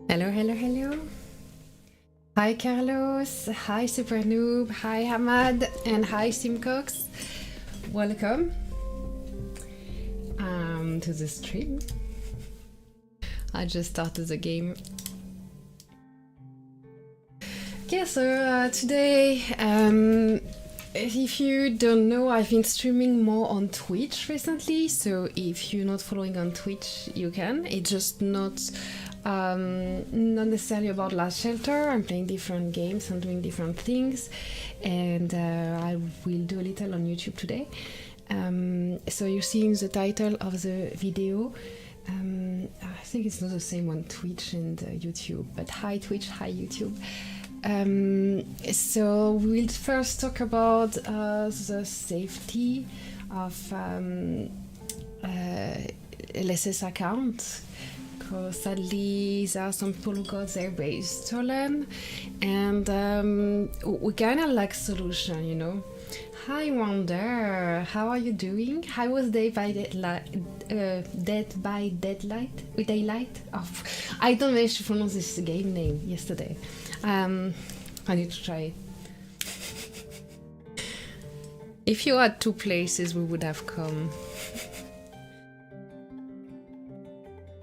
Hello, hello, hello. Hi, Carlos. Hi, Super Noob. Hi, Hamad. And hi, Simcox. Welcome to the stream. I just started the game. Okay, so today, if you don't know, I've been streaming more on Twitch recently. So if you're not following on Twitch, you can. It's just not necessarily about Last Shelter. I'm playing different games and doing different things, and I will do a little on YouTube today. So you're seeing the title of the video. I think it's not the same on Twitch and YouTube, but hi Twitch, hi YouTube. So we'll first talk about the safety of LSS account. Because sadly there are some people who got their base stolen, and we kind of lack solution, you know. Hi Wonder, how are you doing? How was Dead by Daylight? Oh, I don't manage to pronounce this game name yesterday. I need to try it. If you had two places, we would have come.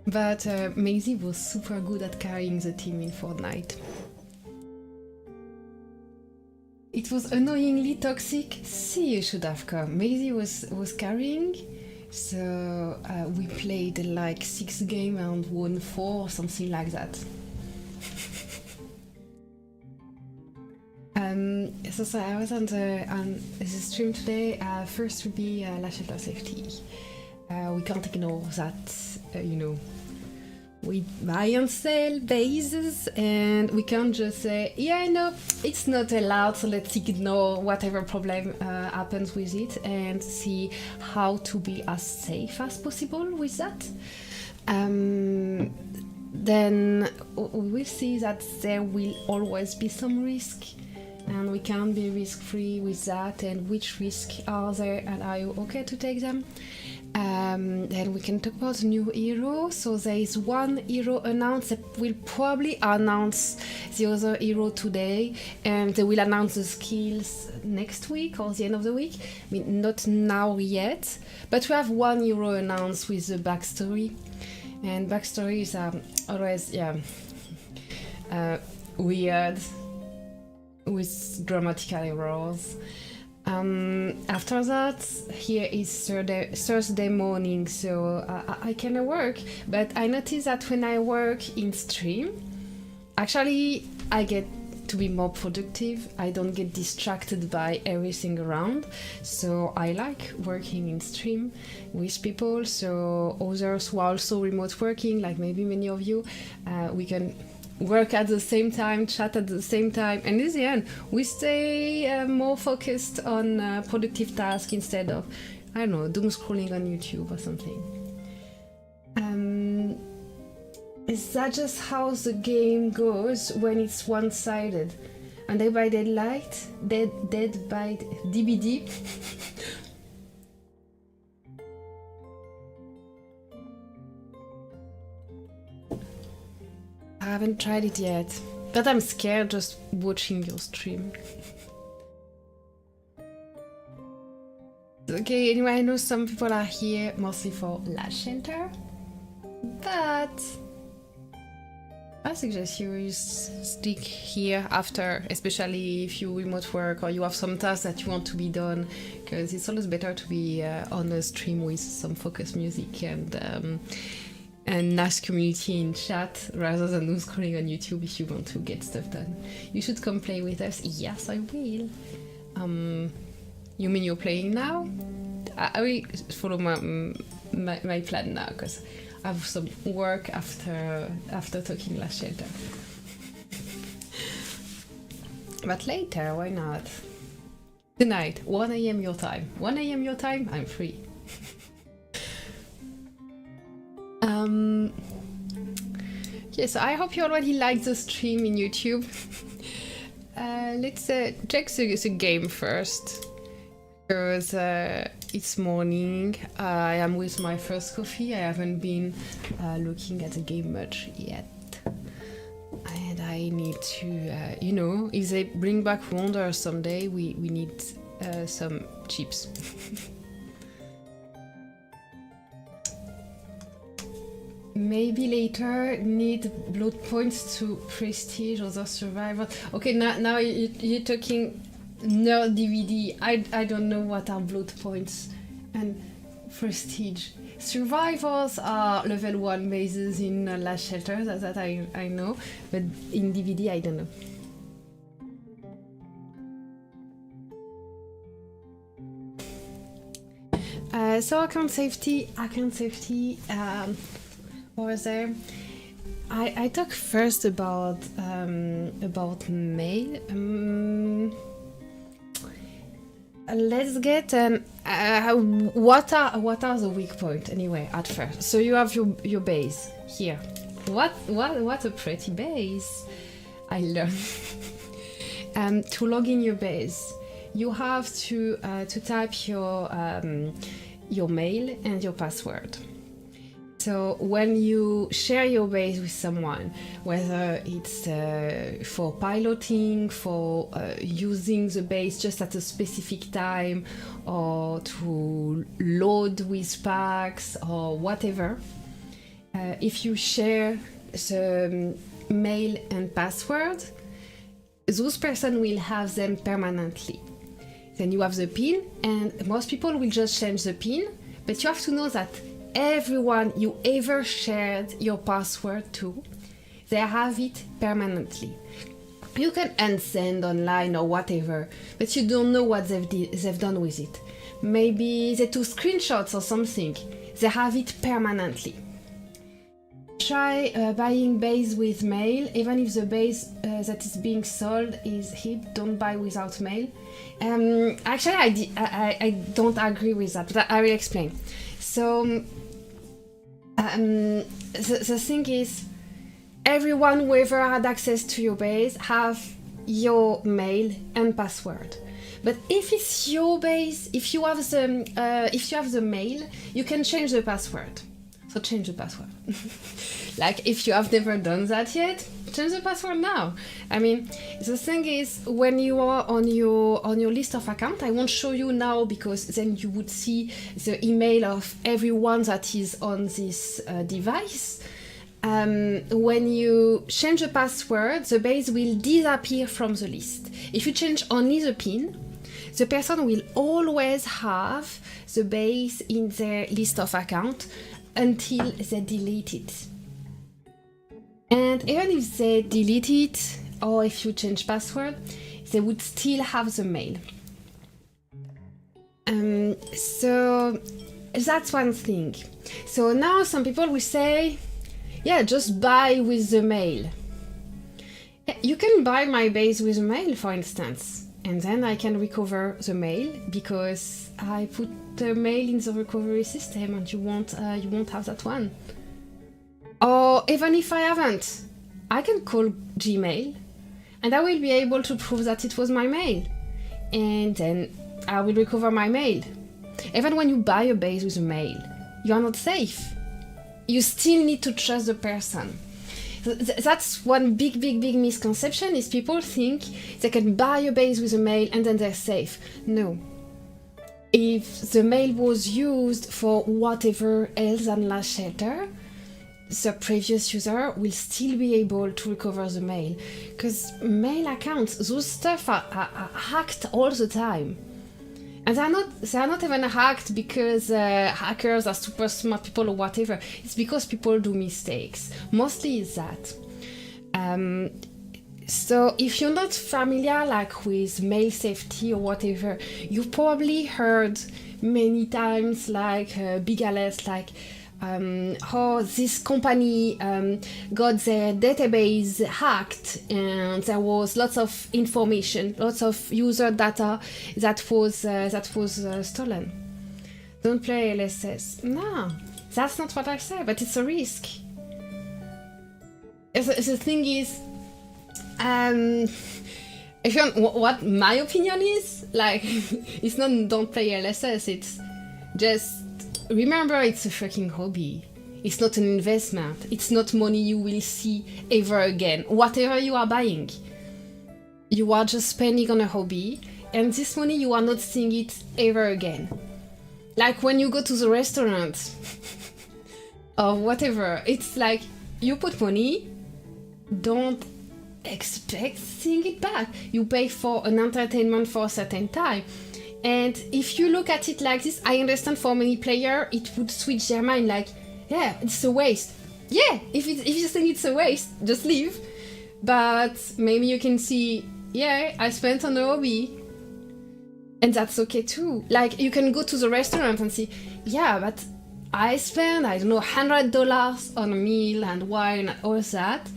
But Maisie was super good at carrying the team in Fortnite. It was annoyingly toxic. See, you should have come. Maisie was carrying, so we played like 6 games and won 4 or something like that. So I was on the stream today. First would be Last Shelter safety. We can't ignore that, you know. We buy and sell bases, and we can't just say, yeah, no, it's not allowed, so let's ignore whatever problem happens with it and see how to be as safe as possible with that. Then we will see that there will always be some risk, and we can't be risk-free with that, and which risks are there and are you okay to take them. Then we can talk about new hero. So there is one hero announced that will probably announce the other hero today, and they will announce the skills next week or the end of the week. I mean, not now yet, but we have one hero announced with the backstory, and backstories are always weird with grammatical errors. After that, here is Thursday morning, so I can work, but I notice that when I work in stream, actually I get to be more productive. I don't get distracted by everything around, so I like working in stream with people. So others who are also remote working, like maybe many of you, we can work at the same time, chat at the same time, and in the end we stay more focused on productive tasks instead of, I don't know, doom scrolling on YouTube or something. Is that just how the game goes when it's one-sided? And Dead by Daylight, Dead by DBD. I haven't tried it yet, but I'm scared just watching your stream. Okay, anyway, I know some people are here mostly for Last Shelter, but I suggest you stick here after, especially if you remote work or you have some tasks that you want to be done, because it's always better to be on a stream with some focused music and nice community in chat rather than doom scrolling on YouTube if you want to get stuff done. You should come play with us. Yes, I will. You mean you're playing now? I will follow my plan now, because I have some work after talking Last Shelter. But later, why not? Tonight, 1 AM your time. 1 AM your time, I'm free. Yes, I hope you already liked the stream in YouTube. Let's check the game first, because it's morning. I am with my first coffee. I haven't been looking at the game much yet. and I need to, if they bring back Wonder someday, we need some chips. Maybe later need blood points to prestige other survivors. Okay, now you're talking nerd DVD. I don't know what are blood points and prestige. Survivors are level 1 bases in last shelter, that I know, but in DVD I don't know. So account safety over there. I talk first about mail. Let's get what are the weak points anyway at first. So you have your base here. What a pretty base. I learned. To log in your base, you have to type your mail and your password. So when you share your base with someone, whether it's for piloting, for using the base just at a specific time, or to load with packs or whatever, if you share the mail and password, those person will have them permanently. Then you have the PIN, and most people will just change the PIN, but you have to know that everyone you ever shared your password to, they have it permanently. You can unsend online or whatever, but you don't know what they've done with it. Maybe they took screenshots or something. They have it permanently. Try buying base with mail, even if the base that is being sold is hip. Don't buy without mail. Actually, I don't agree with that, but I will explain. So the thing is, everyone who ever had access to your base have your mail and password. But if it's your base, if you have the mail, you can change the password. So change the password. Like if you have never done that yet, change the password now. I mean, the thing is, when you are on your list of account, I won't show you now because then you would see the email of everyone that is on this device. When you change the password, the base will disappear from the list. If you change only the PIN, the person will always have the base in their list of account until they delete it. And even if they delete it, or if you change password, they would still have the mail. So that's one thing. So now some people will say, yeah, just buy with the mail. You can buy my base with mail, for instance, and then I can recover the mail because I put the mail in the recovery system, and you won't have that one. Or even if I haven't, I can call Gmail, and I will be able to prove that it was my mail, and then I will recover my mail. Even when you buy a base with a mail, you are not safe. You still need to trust the person. That's one big misconception, is people think they can buy a base with a mail and then they're safe. No. If the mail was used for whatever else than last shelter, the previous user will still be able to recover the mail. Because mail accounts, those stuff are hacked all the time. And they are not even hacked because hackers are super smart people or whatever. It's because people do mistakes. Mostly it's that. So if you're not familiar with mail safety or whatever, you've probably heard many times big alerts this company got their database hacked and there was lots of information, lots of user data that was stolen. Don't play LSS. No, that's not what I say, but it's a risk. The thing is, if you want what my opinion is, it's not don't play LSS, it's just remember, it's a freaking hobby. It's not an investment. It's not money you will see ever again. Whatever you are buying, you are just spending on a hobby, and this money you are not seeing it ever again. Like when you go to the restaurant or whatever, it's like you put money, don't expect seeing it back. You pay for an entertainment for a certain time. And if you look at it like this, I understand for many players it would switch their mind like, yeah, it's a waste. Yeah, if you think it's a waste, just leave. But maybe you can see, yeah, I spent on a hobby. And that's okay too. Like you can go to the restaurant and see, yeah, but I spent, I don't know, $100 on a meal and wine and all that.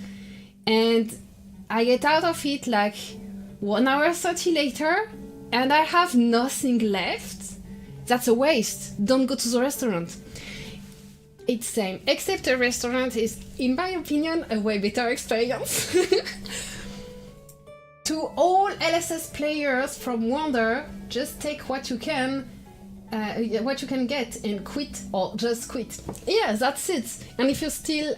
And I get out of it like 1 hour 30 later and I have nothing left. That's a waste. Don't go to the restaurant. It's same, except a restaurant is, in my opinion, a way better experience. To all LSS players from Wonder, just take what you can get and quit, or just quit. Yeah, that's it. And if you're still,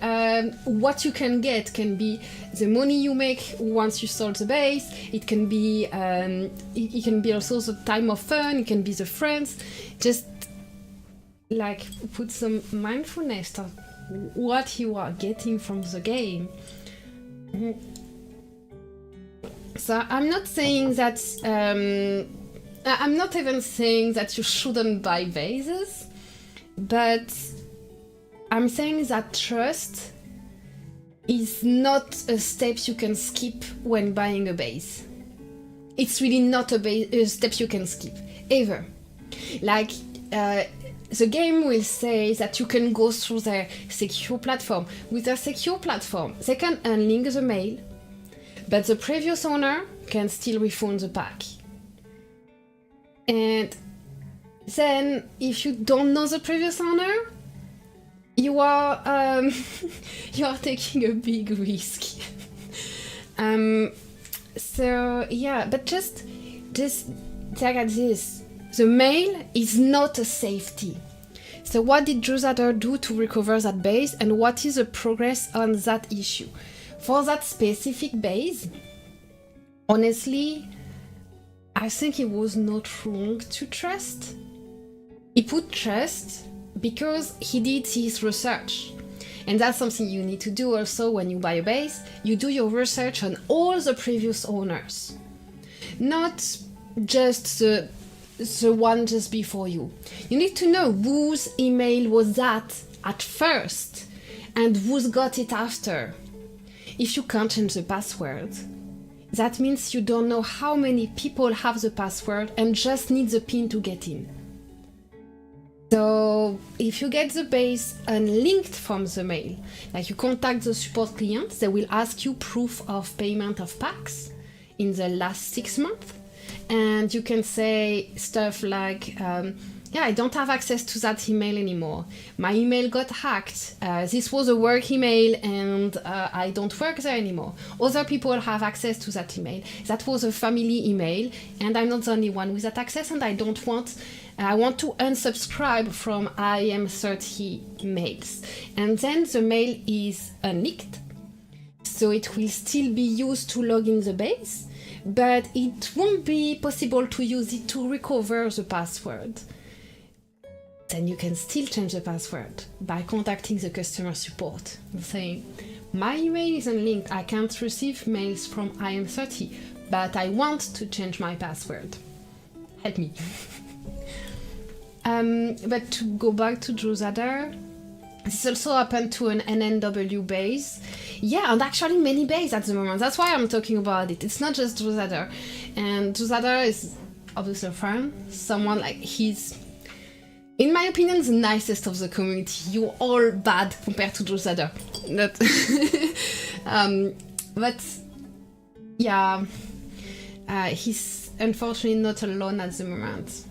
what you can get can be the money you make once you start the base. It can be, it can be also the time of fun. It can be the friends. Just like put some mindfulness of what you are getting from the game. So I'm not saying that, I'm not even saying that you shouldn't buy bases, but I'm saying that trust is not a step you can skip when buying a base. It's really not a step you can skip, ever. Like, the game will say that you can go through their secure platform. With their secure platform, they can unlink the mail, but the previous owner can still refund the pack. And then, if you don't know the previous owner, you are you are taking a big risk. So yeah, but just take at this. The mail is not a safety. So what did Drusada do to recover that base, and what is the progress on that issue? For that specific base, honestly, I think it was not wrong to trust. He put trust because he did his research. And that's something you need to do also when you buy a base. You do your research on all the previous owners. Not just the one just before you. You need to know whose email was that at first and who's got it after. If you can't change the password, that means you don't know how many people have the password and just need the PIN to get in. So if you get the base unlinked from the mail, like you contact the support client, they will ask you proof of payment of packs in the last 6 months. And you can say stuff like, yeah, I don't have access to that email anymore. My email got hacked. This was a work email and I don't work there anymore. Other people have access to that email. That was a family email and I'm not the only one with that access, and I want to unsubscribe from IM30 mails. And then the mail is unlinked, so it will still be used to log in the base, but it won't be possible to use it to recover the password. Then you can still change the password by contacting the customer support and saying, my email is unlinked, I can't receive mails from IM30, but I want to change my password. Help me. But to go back to Drusada, this also happened to an NNW base. Yeah, and actually many bases at the moment. That's why I'm talking about it. It's not just Drusada. And Drusada is obviously a friend, someone like he's, in my opinion, the nicest of the community. You're all bad compared to Drusada. But yeah, he's unfortunately not alone at the moment.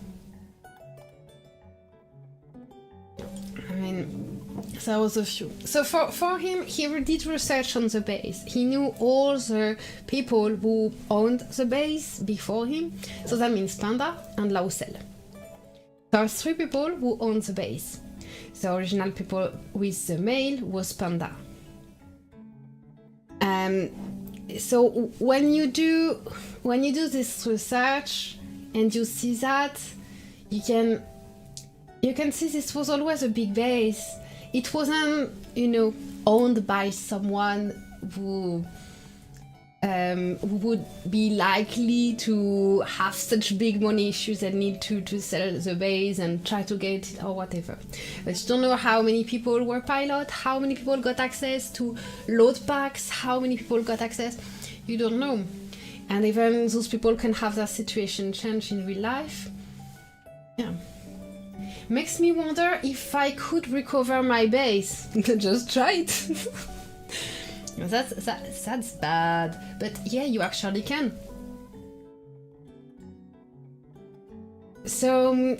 I mean, there was a few. So for him, he did research on the base. He knew all the people who owned the base before him. So that means Panda and Lausel. There are 3 people who own the base. The original people with the mail was Panda. So when you do this research and you see that, you can see this was always a big base. It wasn't, owned by someone who would be likely to have such big money issues and need to sell the base and try to get it or whatever. But you don't know how many people were pilot, how many people got access to load packs, how many people got access. You don't know. And even those people can have their situation change in real life. Yeah. Makes me wonder if I could recover my base. Just try it. That's bad, but yeah, you actually can. So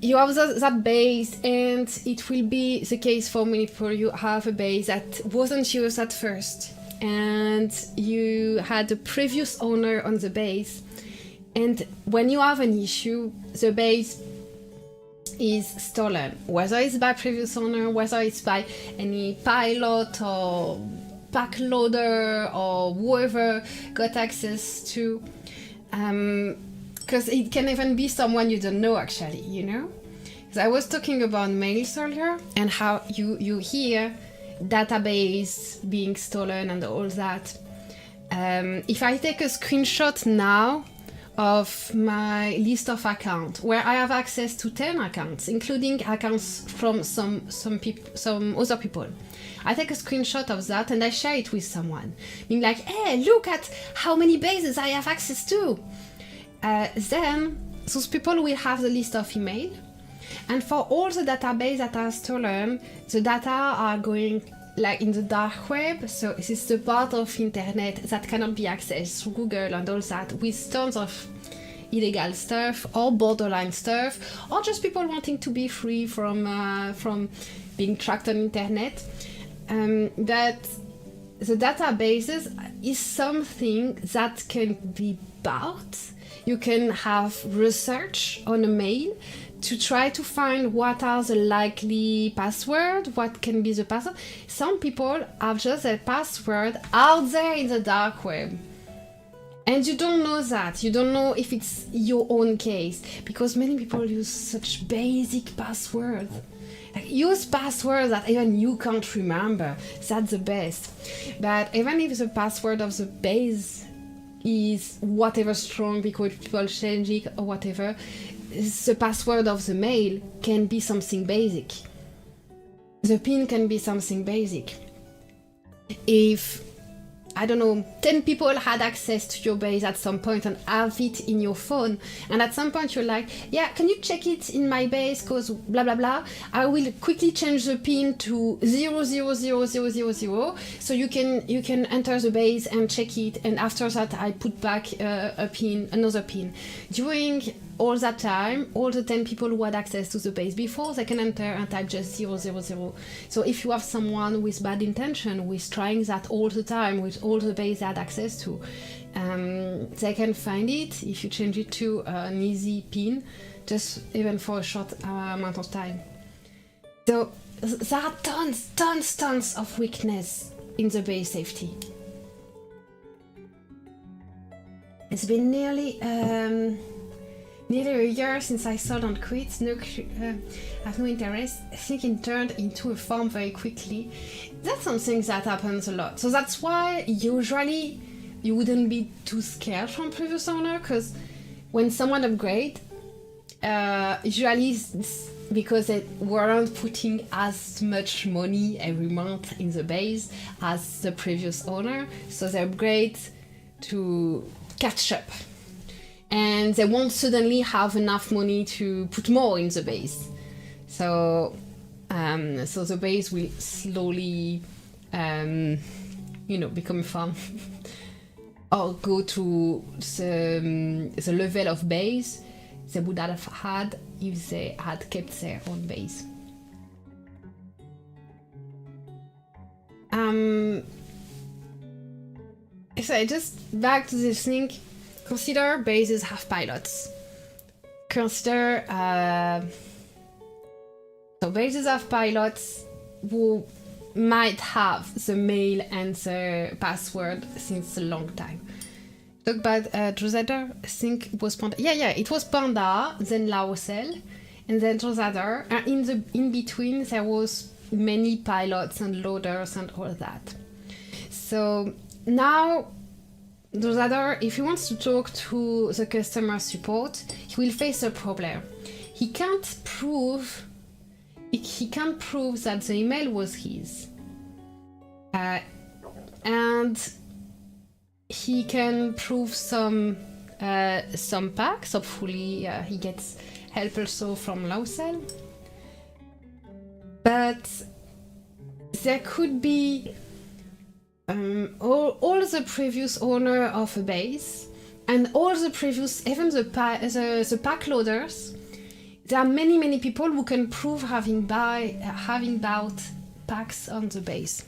you have that base, and it will be the case for many people. You have a base that wasn't yours at first, and you had a previous owner on the base, and when you have an issue, the base is stolen, whether it's by previous owner, whether it's by any pilot or pack loader or whoever got access to, because it can even be someone you don't know actually, because I was talking about mails earlier and how you hear database being stolen and all that. If I take a screenshot now of my list of accounts where I have access to 10 accounts, including accounts from some other people, I take a screenshot of that and I share it with someone, being like, hey, look at how many bases I have access to. Then those people will have the list of email, and for all the database that are stolen, the data are going like in the dark web. So this is the part of internet that cannot be accessed through Google and all that, with tons of illegal stuff or borderline stuff, or just people wanting to be free from being tracked on internet. That the databases is something that can be bought. You can have research on a mail to try to find what are the likely password, what can be the password. Some people have just a password out there in the dark web. And you don't know that. You don't know if it's your own case, because many people use such basic passwords. Like, use passwords that even you can't remember. That's the best. But even if the password of the base is whatever strong because people change it or whatever, the password of the mail can be something basic. The PIN can be something basic. If, I don't know, 10 people had access to your base at some point and have it in your phone, and at some point you're like, yeah, can you check it in my base because blah blah blah, I will quickly change the PIN to 000000, so you can enter the base and check it, and after that I put back another PIN. During all that time, all the 10 people who had access to the base before, they can enter and type just 000. So if you have someone with bad intention who is trying that all the time with all the base they had access to, they can find it if you change it to an easy PIN, just even for a short amount of time. So there are tons of weakness in the base safety. It's been nearly a year since I sold and quit. I have no interest. I think it turned into a farm very quickly. That's something that happens a lot. So that's why usually you wouldn't be too scared from previous owner, because when someone upgrade, usually it's because they weren't putting as much money every month in the base as the previous owner, so they upgrade to catch up. And they won't suddenly have enough money to put more in the base. So the base will slowly, become a farm or go to the level of base they would have had if they had kept their own base. So just back to this thing. Consider bases have pilots. Consider So bases have pilots who might have the mail and the password since a long time. Talk about Drosader, I think it was Panda. Yeah, it was Panda, then Laocel, and then Drosader. And in between there was many pilots and loaders and all that. So now Drosader, if he wants to talk to the customer support, he will face a problem. He can't prove that the email was his. And he can prove some packs. Hopefully he gets help also from Laocel. But there could be all the previous owner of a base and all the previous, even the pack loaders. There are many people who can prove having bought packs on the base.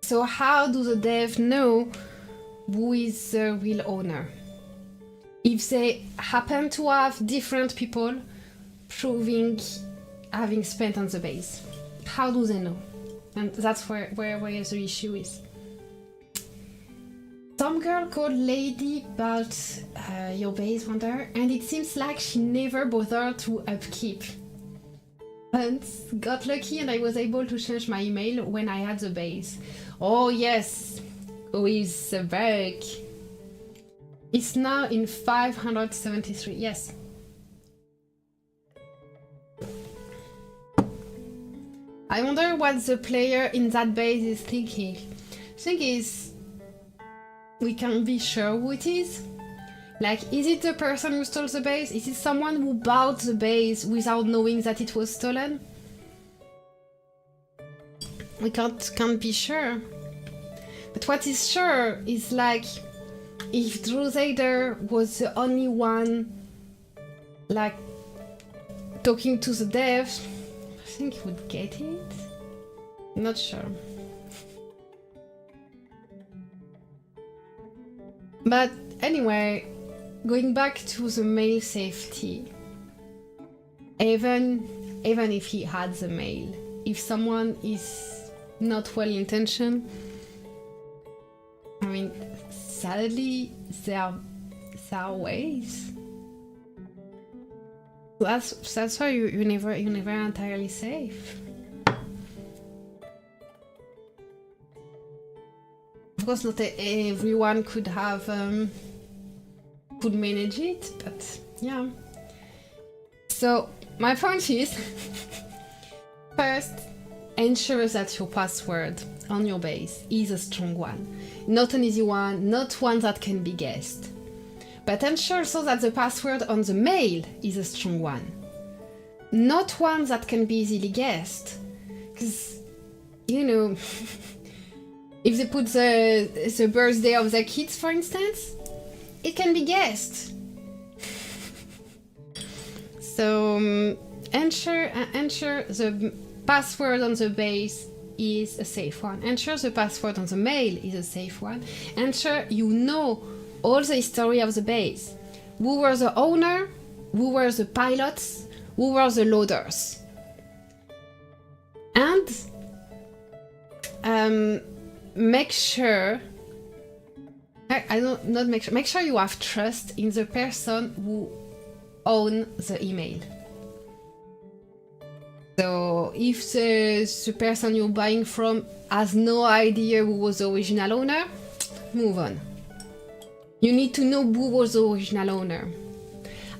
So how do the dev know who is the real owner? If they happen to have different people proving having spent on the base, how do they know? And that's where the issue is. Some girl called Lady bought your base wonder, and it seems like she never bothered to upkeep. And got lucky and I was able to change my email when I had the base. Oh yes, with the bug. It's now in 573, yes. I wonder what the player in that base is thinking. Thing is, we can't be sure who it is. Like, is it the person who stole the base? Is it someone who bought the base without knowing that it was stolen? We can't be sure. But what is sure is, like, if Drosader was the only one, like, talking to the dev, I think he would get it. Not sure. But anyway, going back to the mail safety, even if he had the mail, if someone is not well intentioned, I mean, sadly, there are ways. That's why you're never entirely safe. Of course, not everyone could manage it, but yeah. So my point is, first, ensure that your password on your base is a strong one, not an easy one, not one that can be guessed. But ensure also that the password on the mail is a strong one, not one that can be easily guessed. Because, you know, if they put the birthday of their kids, for instance, it can be guessed. So ensure the password on the base is a safe one. Ensure the password on the mail is a safe one. Ensure you know all the history of the base. Who were the owner? Who were the pilots? Who were the loaders? And make sure make sure you have trust in the person who owns the email. So if the person you're buying from has no idea who was the original owner, move on. You need to know who was the original owner.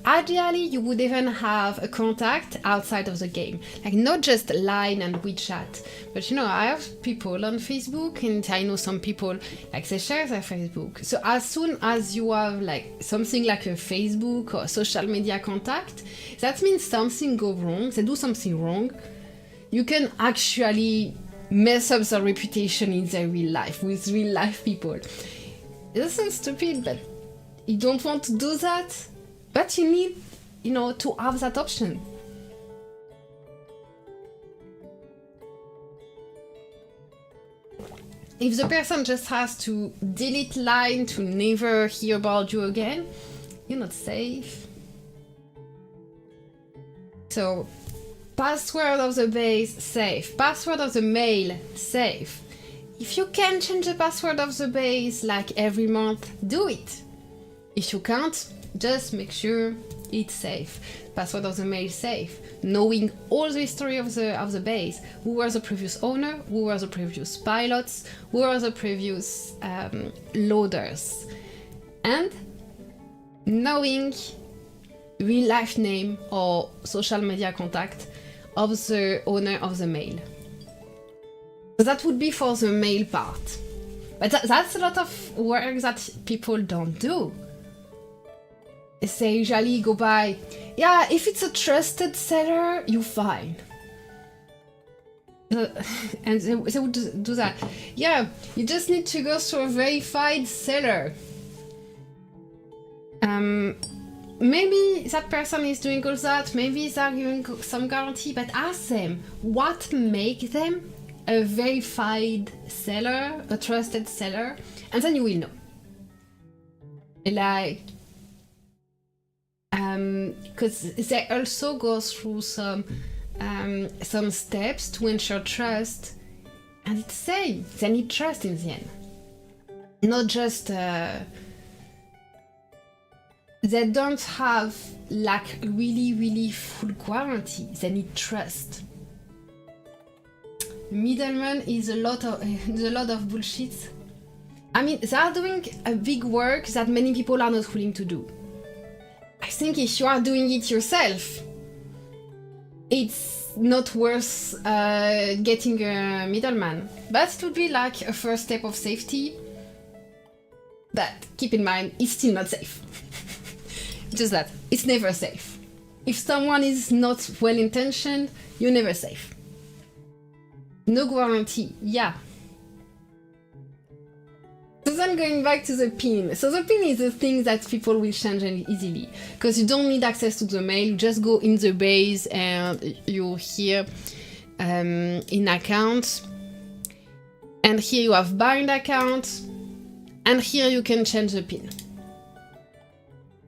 Ideally, you would even have a contact outside of the game, like not just Line and WeChat, but you know, I have people on Facebook, and I know some people, like, they share their Facebook. So as soon as you have like something like a Facebook or social media contact, that means something go wrong, they do something wrong, you can actually mess up their reputation in their real life, with real life people. It sounds stupid, but you don't want to do that. But you need, you know, to have that option. If the person just has to delete Line to never hear about you again, you're not safe. So password of the base, safe. Password of the mail, safe. If you can change the password of the base like every month, do it. If you can't, just make sure it's safe. Password of the mail, safe. Knowing all the history of the base. Who was the previous owner? Who were the previous pilots? Who were the previous loaders? And knowing real life name or social media contact of the owner of the mail. So that would be for the mail part. But that's a lot of work that people don't do. They usually go by, yeah, if it's a trusted seller, you're fine. And they would do that. Yeah, you just need to go through a verified seller. Maybe that person is doing all that, maybe they're giving some guarantee, but ask them what makes them a verified seller, a trusted seller, and then you will know. Like, because they also go through some steps to ensure trust, and it's the same. They need trust in the end, not just they don't have like really full guarantee. They need trust. Middleman is a lot of bullshit. I mean, they are doing a big work that many people are not willing to do. I think if you are doing it yourself, it's not worth getting a middleman. But it would be like a first step of safety. But keep in mind, it's still not safe. Just that, it's never safe. If someone is not well-intentioned, you're never safe. No guarantee, yeah. So then going back to the pin. So the pin is a thing that people will change easily. Because you don't need access to the mail, you just go in the base and you're here in account. And here you have bind account. And here you can change the pin.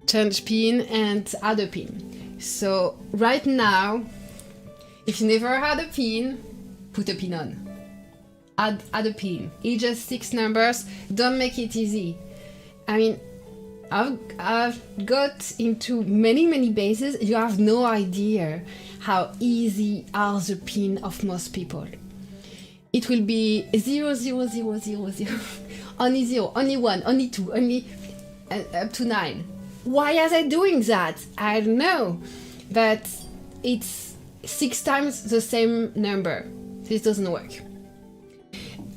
Change pin and add a pin. So right now, if you never had a pin, put a pin on. Add a pin. It's just 6 numbers. Don't make it easy. I mean, I've got into many bases. You have no idea how easy are the pin of most people. It will be 0, 0, 0, 0, 0. Only 0, only 1, only 2, only up to 9. Why are they doing that? I don't know. But it's 6 times the same number. This doesn't work.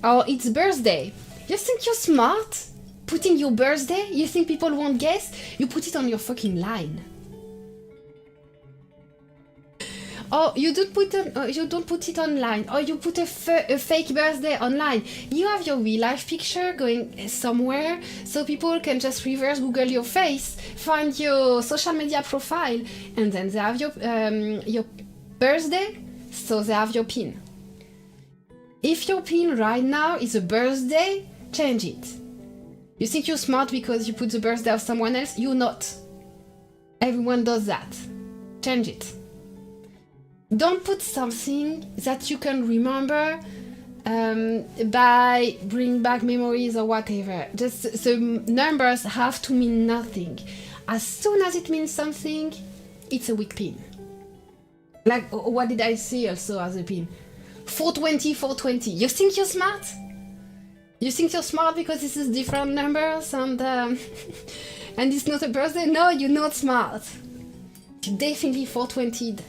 Or it's birthday. You think you're smart? Putting your birthday? You think people won't guess? You put it on your fucking line. Or you don't put it online. Or you put a fake birthday online. You have your real life picture going somewhere, so people can just reverse Google your face, find your social media profile, and then they have your birthday, so they have your pin. If your pin right now is a birthday, change it. You think you're smart because you put the birthday of someone else? You're not. Everyone does that. Change it. Don't put something that you can remember by bring back memories or whatever. Just the numbers have to mean nothing. As soon as it means something, it's a weak pin. Like, what did I say also as a pin? 420, 420. You think you're smart? You think you're smart because this is different numbers and and it's not a birthday? No, you're not smart. You definitely 420'd.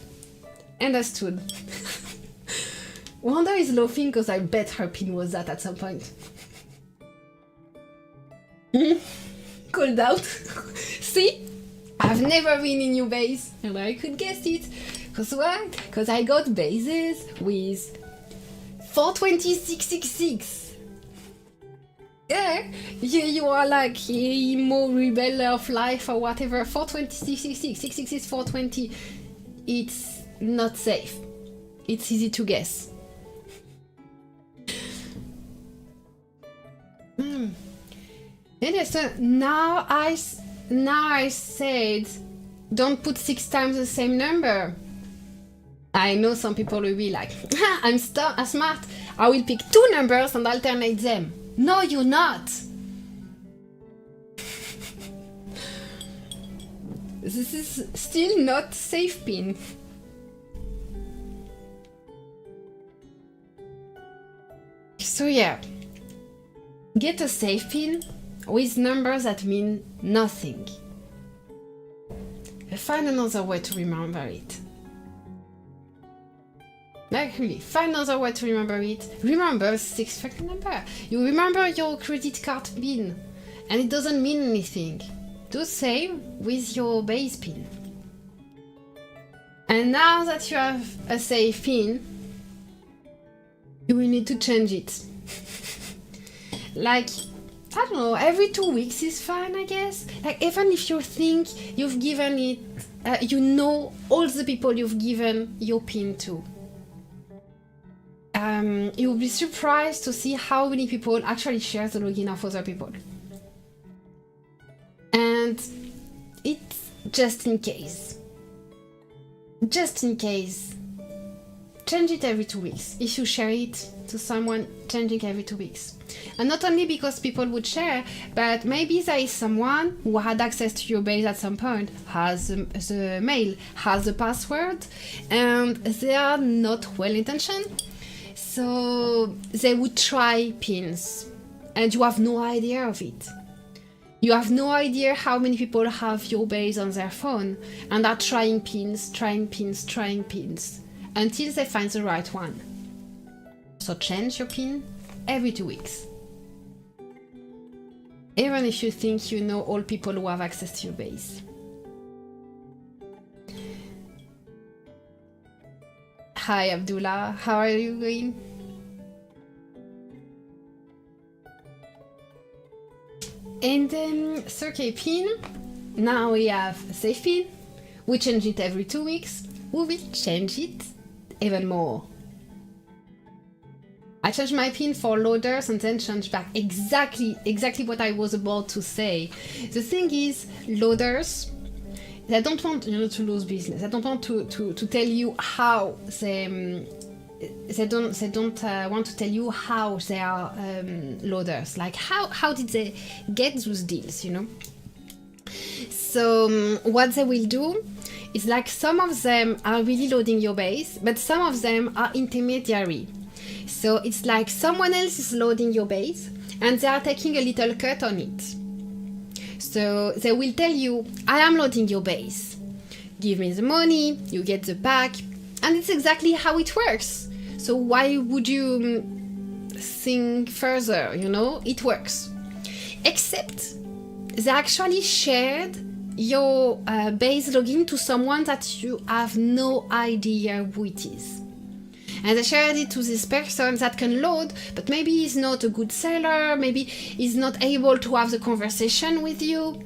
Understood. Wanda is laughing because I bet her pin was that at some point. Called out. See? I've never been in your base and I could guess it. Because what? Because I got bases with 420-666. Yeah, you are like emo rebel of life or whatever. 420-666, 666, 420. It's not safe. It's easy to guess. Anyway, so now I said don't put 6 times the same number. I know some people will be like, I'm smart. I will pick two numbers and alternate them. No, you're not. This is still not safe pin. So yeah, get a safe pin with numbers that mean nothing. Find another way to remember it. Like really, find another way to remember it. Remember 6-factor number. You remember your credit card pin, and it doesn't mean anything. Do the same with your base pin. And now that you have a safe pin, you will need to change it. Like, I don't know, every 2 weeks is fine, I guess. Like, even if you think you've given it, you know all the people you've given your pin to. You will be surprised to see how many people actually share the login of other people. And it's just in case. Just in case. Change it every 2 weeks. If you share it to someone, change it every 2 weeks. And not only because people would share, but maybe there is someone who had access to your base at some point, has the mail, has the password, and they are not well-intentioned. So they would try pins, and you have no idea of it. You have no idea how many people have your base on their phone and are trying pins, until they find the right one. So change your pin every 2 weeks. Even if you think you know all people who have access to your base. Hi Abdullah, how are you going? And then circuit pin, now we have a safe pin, we change it every 2 weeks, we will change it even more. I changed my pin for loaders and then changed back exactly what I was about to say. The thing is, loaders, they don't want to lose business. They don't want to tell you how they don't want to tell you how they are loaders. Like how did they get those deals, So what they will do is, like, some of them are really loading your base, but some of them are intermediary. So it's like someone else is loading your base and they are taking a little cut on it. So they will tell you, I am loading your base. Give me the money, you get the pack, and it's exactly how it works. So why would you think further, It works. Except they actually shared your base login to someone that you have no idea who it is. And they shared it to this person that can load, but maybe he's not a good seller, maybe he's not able to have the conversation with you,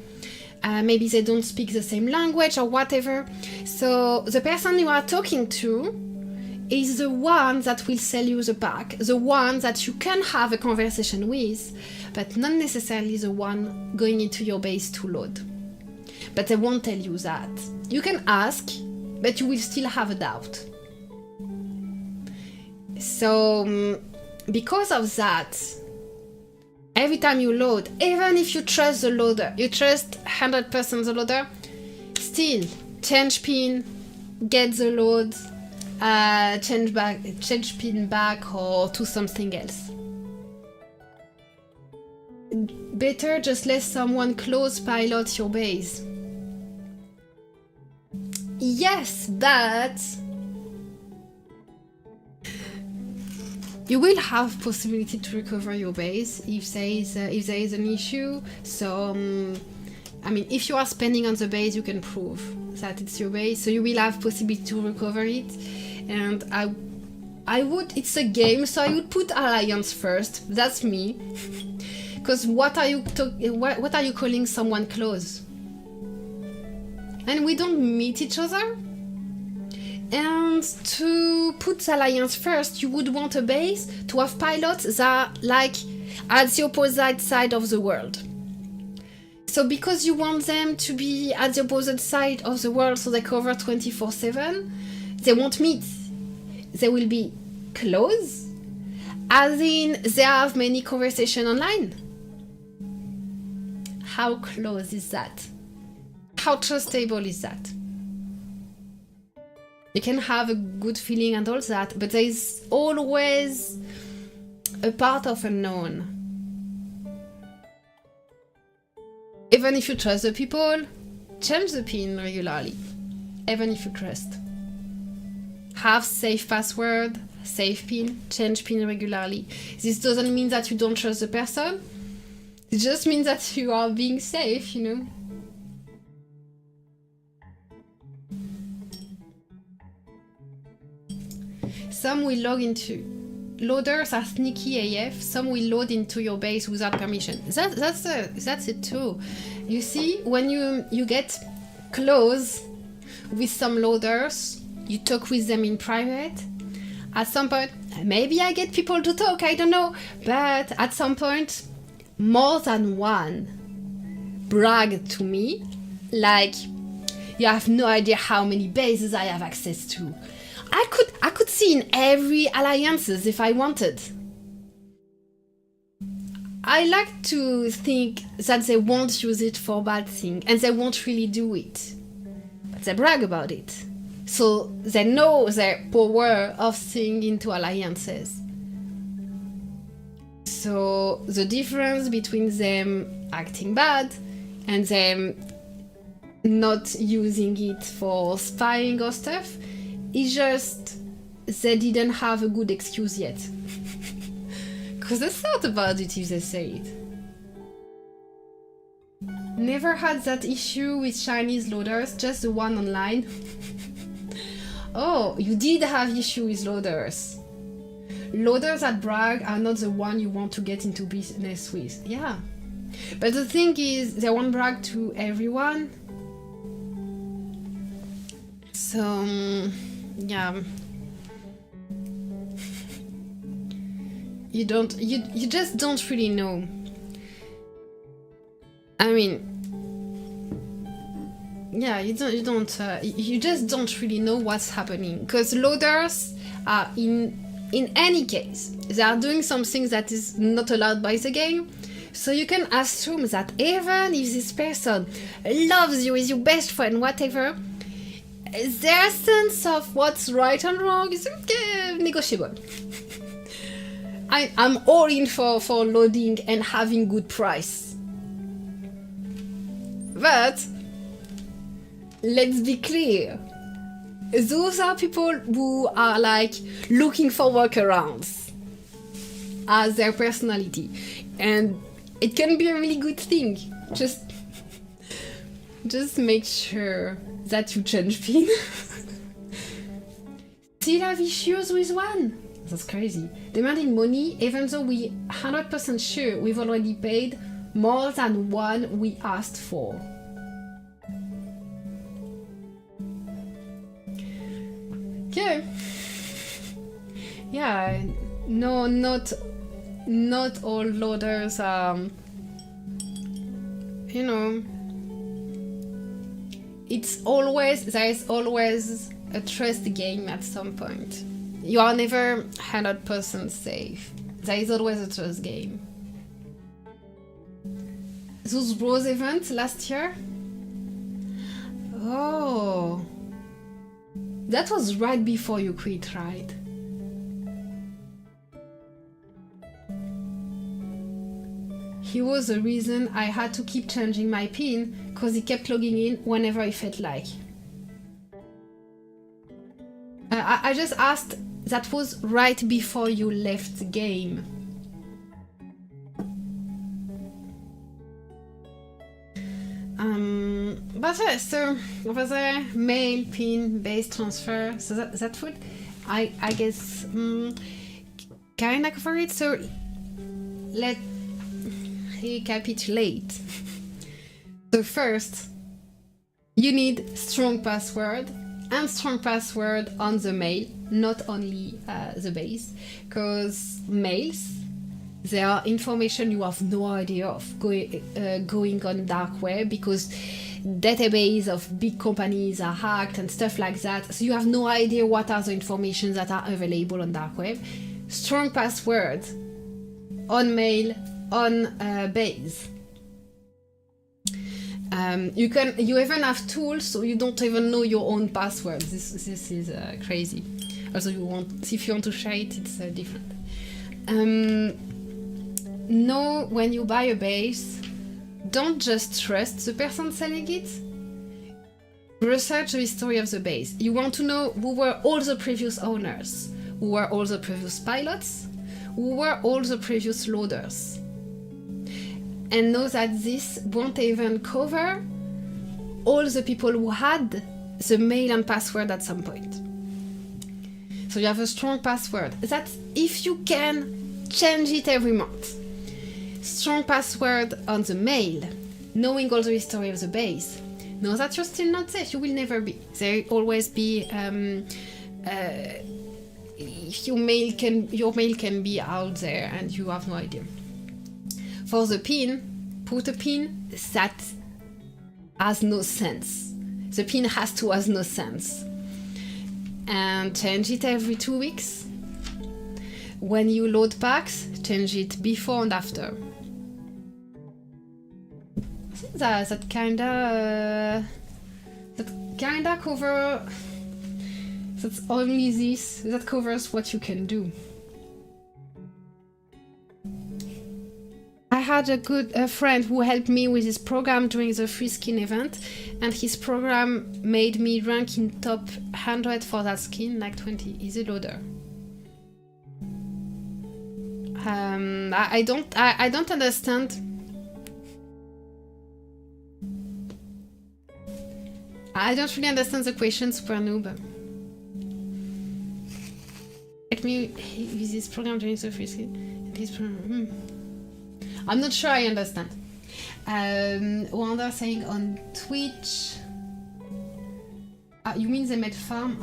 maybe they don't speak the same language or whatever. So the person you are talking to is the one that will sell you the pack, the one that you can have a conversation with, but not necessarily the one going into your base to load. But they won't tell you that. You can ask, but you will still have a doubt. So, because of that, every time you load, even if you trust the loader, you trust 100% the loader, still change pin, get the load, change pin back, or do something else. Better just let someone close pilot your base. Yes, but you will have possibility to recover your base if there is an issue. So, if you are spending on the base, you can prove that it's your base. So you will have possibility to recover it. And I would, it's a game, so I would put alliance first. That's me. Because what are you calling someone close? And we don't meet each other. And to put the alliance first, you would want a base to have pilots that are like at the opposite side of the world. So because you want them to be at the opposite side of the world so they cover 24/7, They won't meet. They will be close, as in they have many conversations online. How close is that? How trustable is that? You can have a good feeling and all that, but there is always a part of unknown. Even if you trust the people, change the PIN regularly. Even if you trust. Have safe password, safe PIN, change PIN regularly. This doesn't mean that you don't trust the person. It just means that you are being safe, you know. Some will log into... Loaders are sneaky AF. Some will load into your base without permission. That's it too. You see, when you get close with some loaders, you talk with them in private. At some point, maybe I get people to talk, I don't know. But at some point, more than one brag to me, like, you have no idea how many bases I have access to. I could see in every alliances if I wanted. I like to think that they won't use it for bad thing and they won't really do it. But they brag about it. So they know their power of seeing into alliances. So the difference between them acting bad and them not using it for spying or stuff is just they didn't have a good excuse yet. Because they thought about it if they say it. Never had that issue with Chinese loaders, just the one online. Oh, you did have issue with loaders. Loaders that brag are not the one you want to get into business with. Yeah. But the thing is, they won't brag to everyone. So, yeah. You just don't really know. I mean, yeah, you just don't really know what's happening, because loaders are in any case they are doing something that is not allowed by the game, so you can assume that even if this person loves you, is your best friend, whatever, their sense of what's right and wrong is negotiable. I'm all in for loading and having good price. But let's be clear. Those are people who are like looking for workarounds as their personality. And it can be a really good thing. Just make sure that you change PIN. Still have issues with one? That's crazy. Demanding money even though we 100% sure we've already paid more than one we asked for. Okay. Yeah, no, not all loaders are, you know, there is always a trust game at some point. You are never 100% safe. There is always a trust game. Those Bros events last year? Oh. That was right before you quit, right? He was the reason I had to keep changing my PIN, because he kept logging in whenever he felt like. I just asked, that was right before you left the game. But yeah, so over there, mail, PIN, base transfer, so that would, I guess, kind of cover it. So let's recapitulate. So first, you need strong password, and strong password on the mail, not only the base, because mails, they are information you have no idea of going on dark web, because database of big companies are hacked and stuff like that. So you have no idea what are the information that are available on dark web. Strong password on mail, on base. You even have tools so you don't even know your own password. This is crazy. Also, if you want to share it, it's different. Know when you buy a base, don't just trust the person selling it. Research the history of the base. You want to know who were all the previous owners, who were all the previous pilots, who were all the previous loaders. And know that this won't even cover all the people who had the mail and password at some point. So you have a strong password. That if you can, change it every month. Strong password on the mail, knowing all the history of the base. Know that you're still not safe. You will never be. There will always be. If your mail can be out there and you have no idea. For the pin, put a pin that has no sense. The pin has to have no sense. And change it every 2 weeks. When you load packs, change it before and after. That kinda cover. That's only this. That covers what you can do. I had a friend who helped me with his program during the free skin event, and his program made me rank in top 100 for that skin, like 20. He's a loader. I don't understand. I don't really understand the question, super noob. Let me with this program during the free skin. And his program. I'm not sure I understand. Wanda saying on Twitch. You mean they made farm?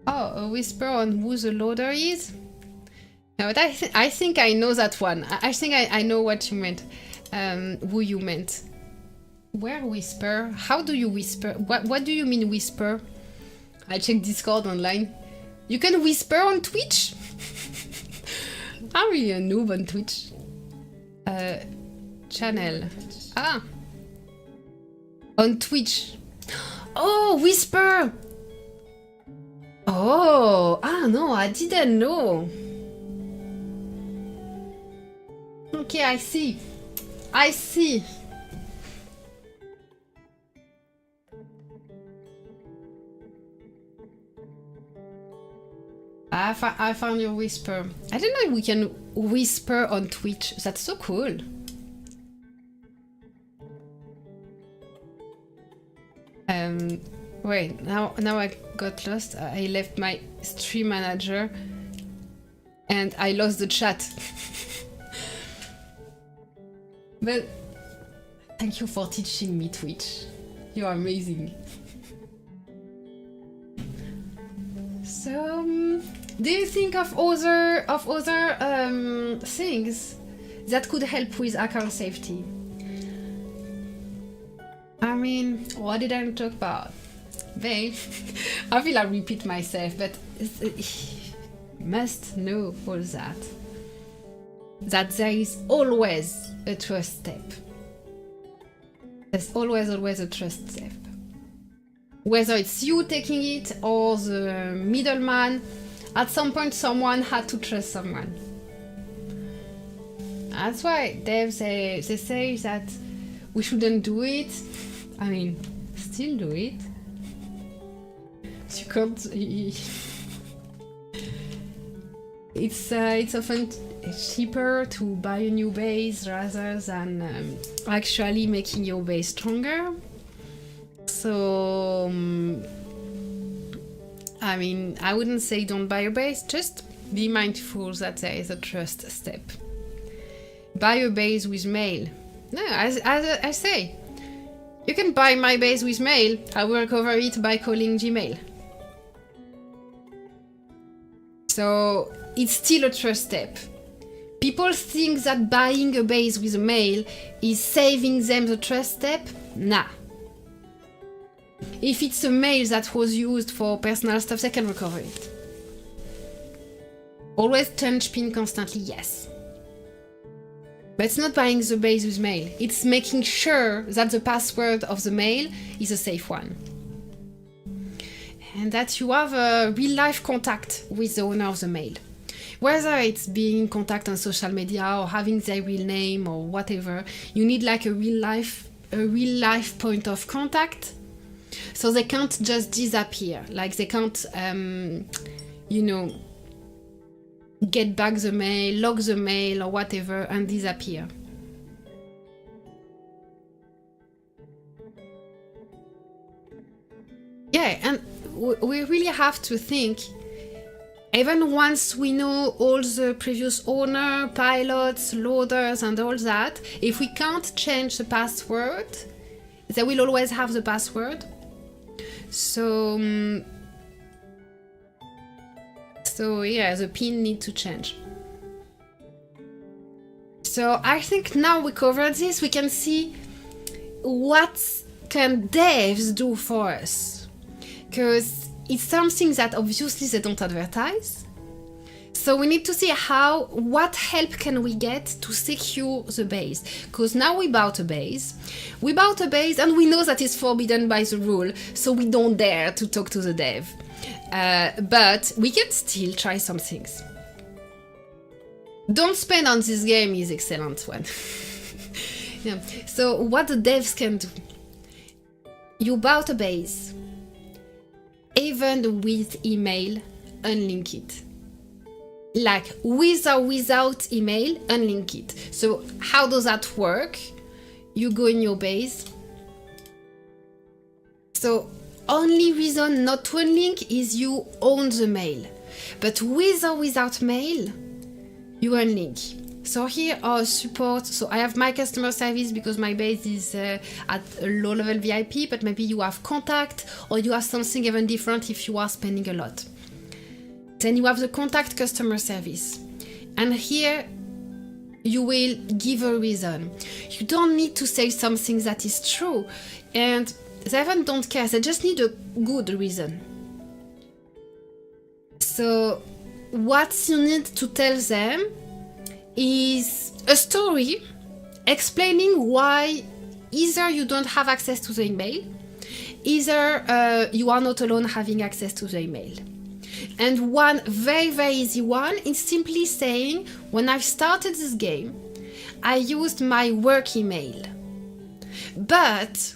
Oh, a whisper on who the loader is? No, but I think I know that one. I think I know what you meant. Who you meant. Where whisper? How do you whisper? What do you mean whisper? I checked Discord online. You can whisper on Twitch? I'm really a noob on Twitch. Channel. On Twitch. Oh, whisper! Oh, no, I didn't know. Okay, I see. I found your whisper. I don't know if we can whisper on Twitch. That's so cool. Wait, now I got lost. I left my stream manager and I lost the chat. But thank you for teaching me Twitch. You are amazing. So, do you think of other things that could help with account safety? I mean, what did I talk about? Babe, I feel I repeat myself, but must know all that. That there is always a trust step. There's always a trust step. Whether it's you taking it or the middleman, at some point someone had to trust someone. That's why they say that we shouldn't do it. I mean, still do it. You can't. It's often cheaper to buy a new base rather than actually making your base stronger. So, I mean, I wouldn't say don't buy a base, just be mindful that there is a trust step. Buy a base with mail. No, as I say, you can buy my base with mail, I will cover it by calling Gmail. So, it's still a trust step. People think that buying a base with a mail is saving them the trust step. Nah. If it's a mail that was used for personal stuff, they can recover it. Always change PIN constantly, yes. But it's not buying the base with mail. It's making sure that the password of the mail is a safe one. And that you have a real-life contact with the owner of the mail. Whether it's being in contact on social media or having their real name or whatever, you need like a real life point of contact. So they can't just disappear. Like they can't, get back the mail, log the mail or whatever and disappear. Yeah, and we really have to think, even once we know all the previous owner, pilots, loaders and all that, if we can't change the password, they will always have the password. So yeah, the PIN need to change. So I think now we covered this, we can see what can devs do for us. Because it's something that obviously they don't advertise. So we need to see what help can we get to secure the base. Because now we bought a base and we know that it's forbidden by the rule, so we don't dare to talk to the dev. But we can still try some things. Don't spend on this game is excellent one. Yeah. So what the devs can do. You bought a base. Even with email, unlink it. Like with or without email, unlink it. So how does that work? You go in your base. So only reason not to unlink is you own the mail. But with or without mail, you unlink. So here are support. So I have my customer service because my base is at a low level VIP, but maybe you have contact or you have something even different if you are spending a lot. Then you have the contact customer service. And here you will give a reason. You don't need to say something that is true. And they even don't care. They just need a good reason. So what you need to tell them is a story explaining why either you don't have access to the email, either you are not alone having access to the email. And one very, very easy one is simply saying, when I started this game, I used my work email. But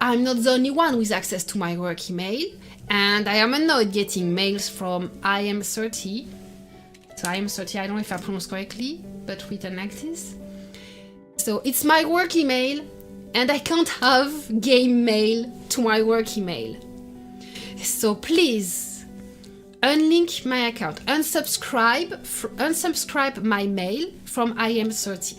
I'm not the only one with access to my work email, and I am annoyed getting mails from IM30. So IM30, I don't know if I pronounce correctly, but written like this. So it's my work email, and I can't have game mail to my work email. So please, unlink my account, unsubscribe my mail from IM30.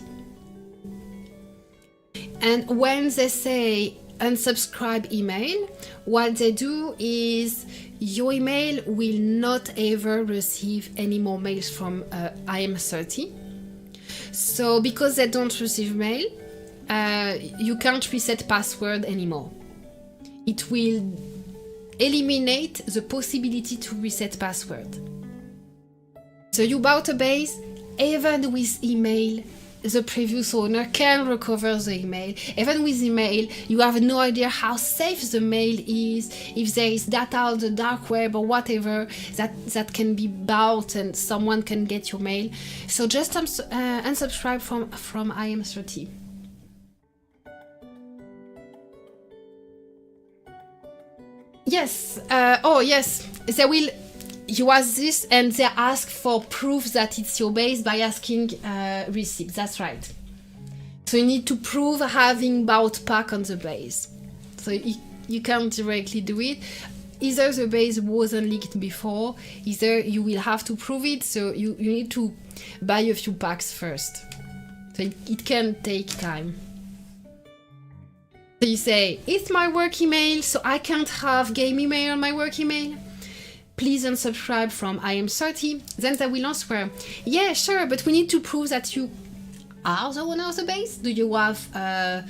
And when they say unsubscribe email, what they do is your email will not ever receive any more mails from IM30. So because they don't receive mail, you can't reset password anymore. It will eliminate the possibility to reset password. So you bought a base, even with email, the previous owner can recover the email. Even with email, you have no idea how safe the mail is, if there is data on the dark web or whatever that can be bought and someone can get your mail. So just unsubscribe from IM30. Yes, yes, you ask this and they ask for proof that it's your base by asking receipt, that's right. So you need to prove having bought pack on the base. So you can't directly do it. Either the base wasn't leaked before, either you will have to prove it, so you need to buy a few packs first. So it can take time. So you say, it's my work email, so I can't have game email on my work email. please unsubscribe from I am 30, then they will answer, yeah, sure, but we need to prove that you are the owner of the base. Do you have a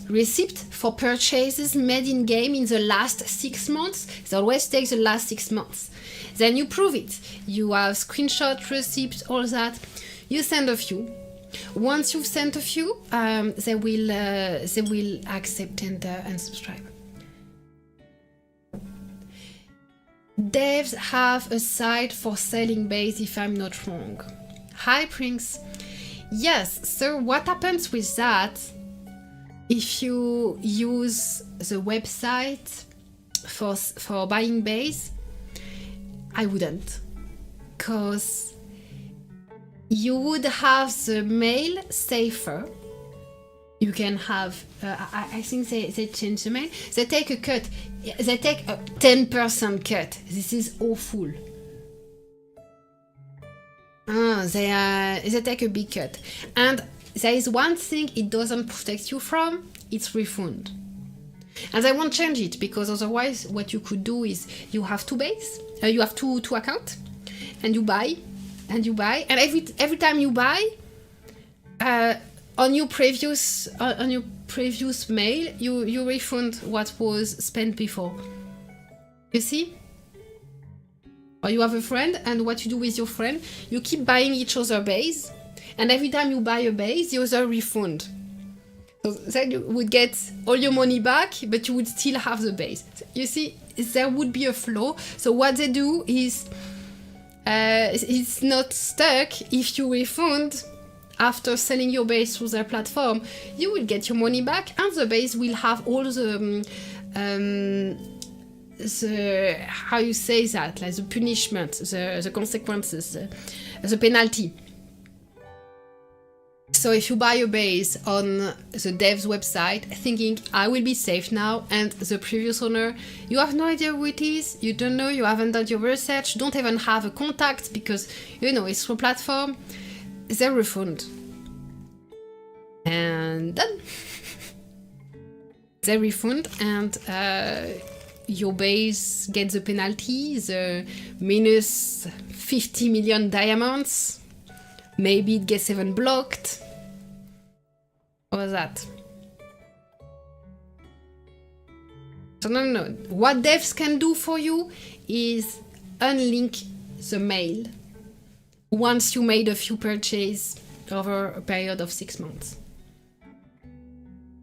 receipt for purchases made in game in the last 6 months? It always takes the last 6 months. Then you prove it. You have screenshot, receipts, all that. You send a few. Once you've sent a few, they will accept and subscribe. Devs have a site for selling base, if I'm not wrong. Hi, Prince. Yes, so what happens with that, if you use the website for buying base, I wouldn't. Because you would have the mail safer. You can have, I think they change the mail. They take a cut. They take a 10% cut. This is awful. They take a big cut. And there is one thing it doesn't protect you from, it's refund. And I won't change it, because otherwise what you could do is you have two accounts, and you buy, and every time you buy, on your previous mail, you refund what was spent before. You see? Or you have a friend, and what you do with your friend, you keep buying each other base, and every time you buy a base, the other refund. So then you would get all your money back, but you would still have the base. You see, there would be a flow. So what they do is, it's not stuck. If you refund after selling your base through their platform, you will get your money back, and the base will have all the how you say that, like the punishment, the consequences, the penalty. So if you buy a base on the dev's website thinking I will be safe now, and the previous owner, you have no idea who it is, you don't know, you haven't done your research, don't even have a contact because it's through a platform, they refund. And done. They refund, and your base gets the penalty, the minus 50 million diamonds. Maybe it gets even blocked. Or that. So no. What devs can do for you is unlink the mail once you made a few purchases over a period of 6 months.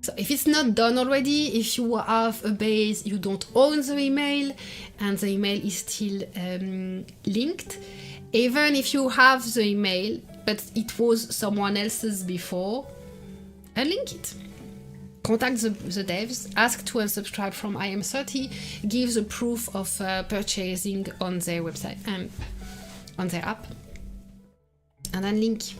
So if it's not done already, if you have a base, you don't own the email, and the email is still linked, even if you have the email, but it was someone else's before, unlink it. Contact the devs, ask to unsubscribe from IM30, give the proof of purchasing on their website and on their app, and unlink.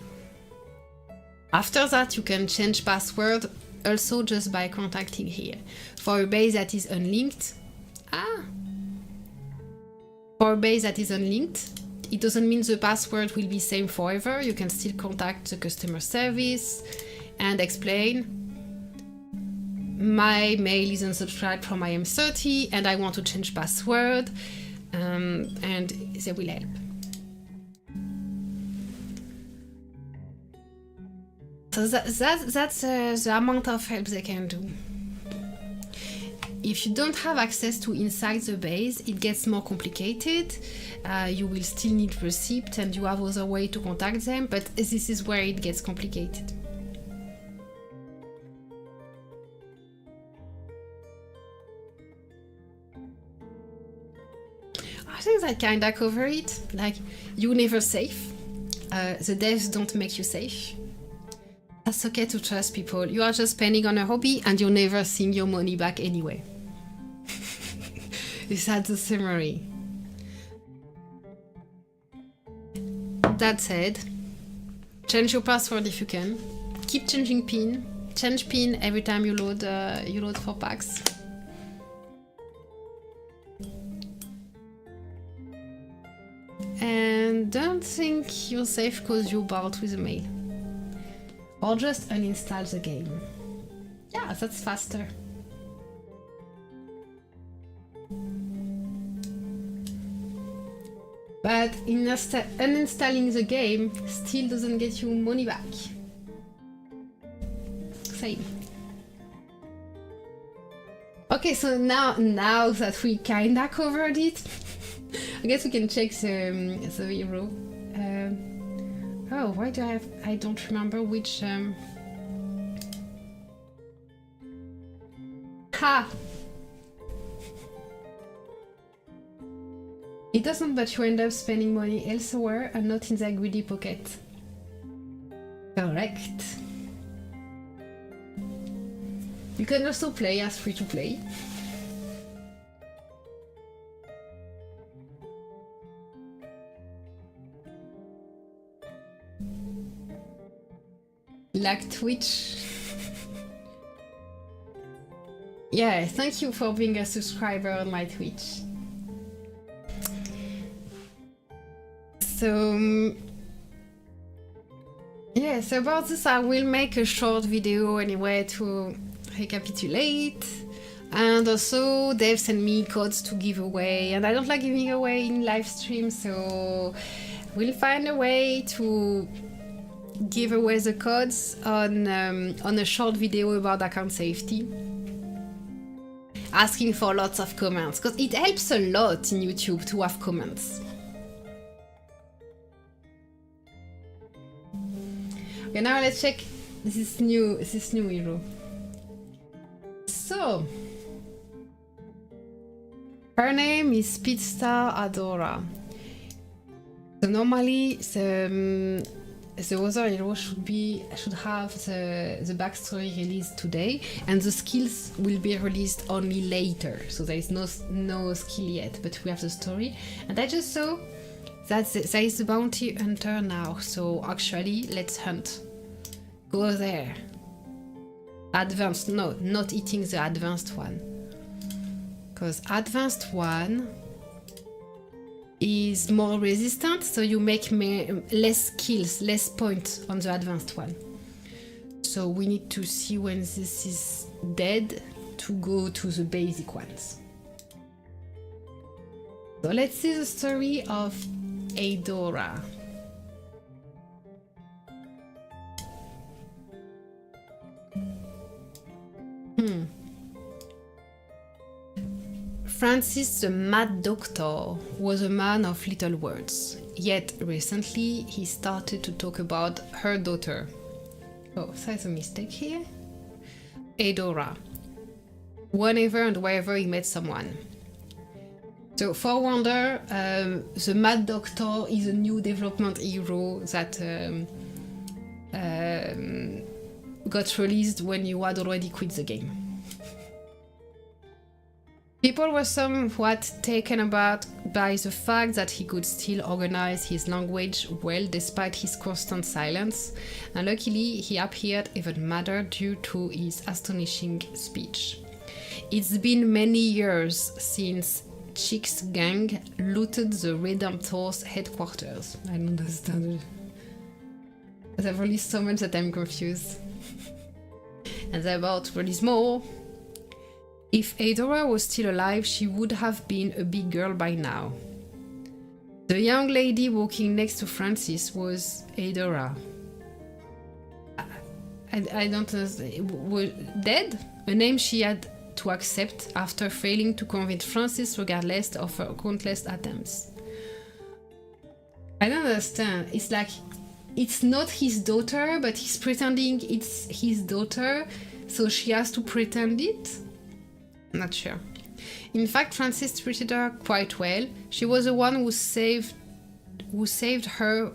After that, you can change password also just by contacting here. For a base that is unlinked, it doesn't mean the password will be same forever. You can still contact the customer service and explain, my mail is unsubscribed from IM30 and I want to change password, and they will help. So that's the amount of help they can do. If you don't have access to inside the base, it gets more complicated. You will still need receipt, and you have other way to contact them, but this is where it gets complicated. I think that kinda cover it. Like, you're never safe. The devs don't make you safe. That's okay to trust people. You are just spending on a hobby and you're never seeing your money back anyway. Is that the summary? That said, change your password if you can. Keep changing PIN. Change PIN every time you load 4 packs. And don't think you're safe because you bought with a mail. Or just uninstall the game. Yeah, that's faster. But uninstalling the game still doesn't get you money back. Same. Okay, so now that we kinda covered it, I guess we can check the hero. Oh, why do I don't remember which... Ha! It doesn't, but you end up spending money elsewhere and not in their greedy pocket. Correct. You can also play as free-to-play. Like Twitch. Yeah, thank you for being a subscriber on my Twitch. So yeah, so about this I will make a short video anyway to recapitulate, and also Dave sent me codes to give away, and I don't like giving away in live stream, so we'll find a way to give away the codes on a short video about account safety, asking for lots of comments, because it helps a lot in YouTube to have comments. Okay, now let's check this new hero. So her name is Speedstar Adora. So normally the other hero should have the backstory released today, and the skills will be released only later. So there is no skill yet, but we have the story. And I just saw that there is a bounty hunter now. So actually, let's hunt. Go there. Advanced, no, not eating the advanced one. Because advanced one is more resistant, so you make less kills, less points on the advanced one. So we need to see when this is dead to go to the basic ones. So let's see the story of Adora. Francis the Mad Doctor was a man of little words, yet recently he started to talk about her daughter. Oh, there's a mistake here. Adora. Whenever and wherever he met someone. So for wonder, the Mad Doctor is a new development hero that got released when you had already quit the game. People were somewhat taken aback by the fact that he could still organize his language well despite his constant silence, and luckily he appeared even madder due to his astonishing speech. It's been many years since Chick's gang looted the Redemptor's headquarters. I don't understand it. They've released so much that I'm confused. And they're about to release more. If Adora was still alive, she would have been a big girl by now. The young lady walking next to Francis was Adora. I don't understand. Was dead? A name she had to accept after failing to convince Francis regardless of her countless attempts. I don't understand. It's like, it's not his daughter, but he's pretending it's his daughter, so she has to pretend it? Not sure. In fact, Francis treated her quite well. She was the one who saved her.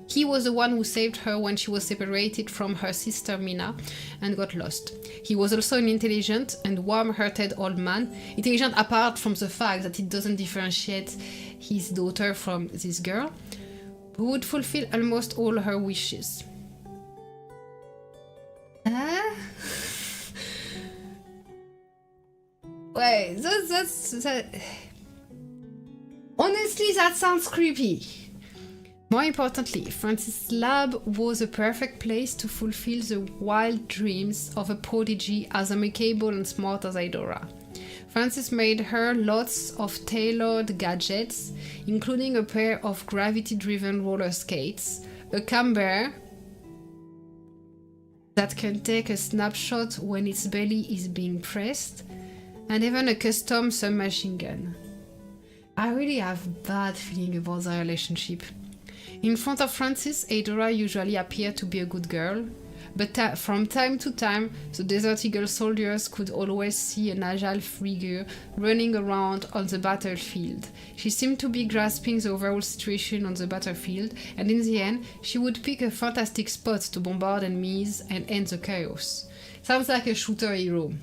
He was the one who saved her when she was separated from her sister Mina and got lost. He was also an intelligent and warm-hearted old man. Intelligent apart from the fact that it doesn't differentiate his daughter from this girl, who would fulfill almost all her wishes. Wait, that... Honestly, that sounds creepy. More importantly, Francis' lab was a perfect place to fulfill the wild dreams of a prodigy as amicable and smart as Adora. Francis made her lots of tailored gadgets, including a pair of gravity-driven roller skates, a camera that can take a snapshot when its belly is being pressed, and even a custom submachine gun. I really have bad feeling about their relationship. In front of Francis, Adora usually appeared to be a good girl, but from time to time, the Desert Eagle soldiers could always see an agile figure running around on the battlefield. She seemed to be grasping the overall situation on the battlefield, and in the end, she would pick a fantastic spot to bombard enemies and end the chaos. Sounds like a shooter hero.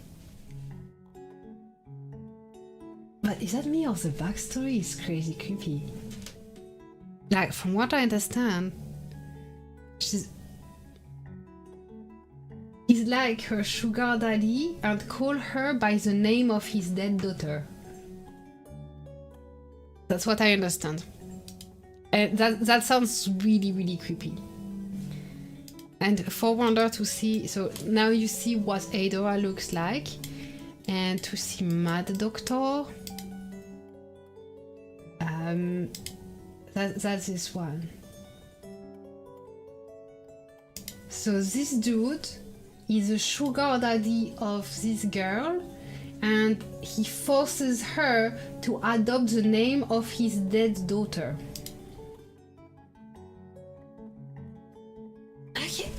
But is that me or the backstory is crazy creepy? Like, from what I understand, he's like her sugar daddy and call her by the name of his dead daughter. That's what I understand. And that sounds really, really creepy. And for Wonder to see, so now you see what Adora looks like, and to see Mad Doctor. That's this one. So this dude is a sugar daddy of this girl, and he forces her to adopt the name of his dead daughter. Okay.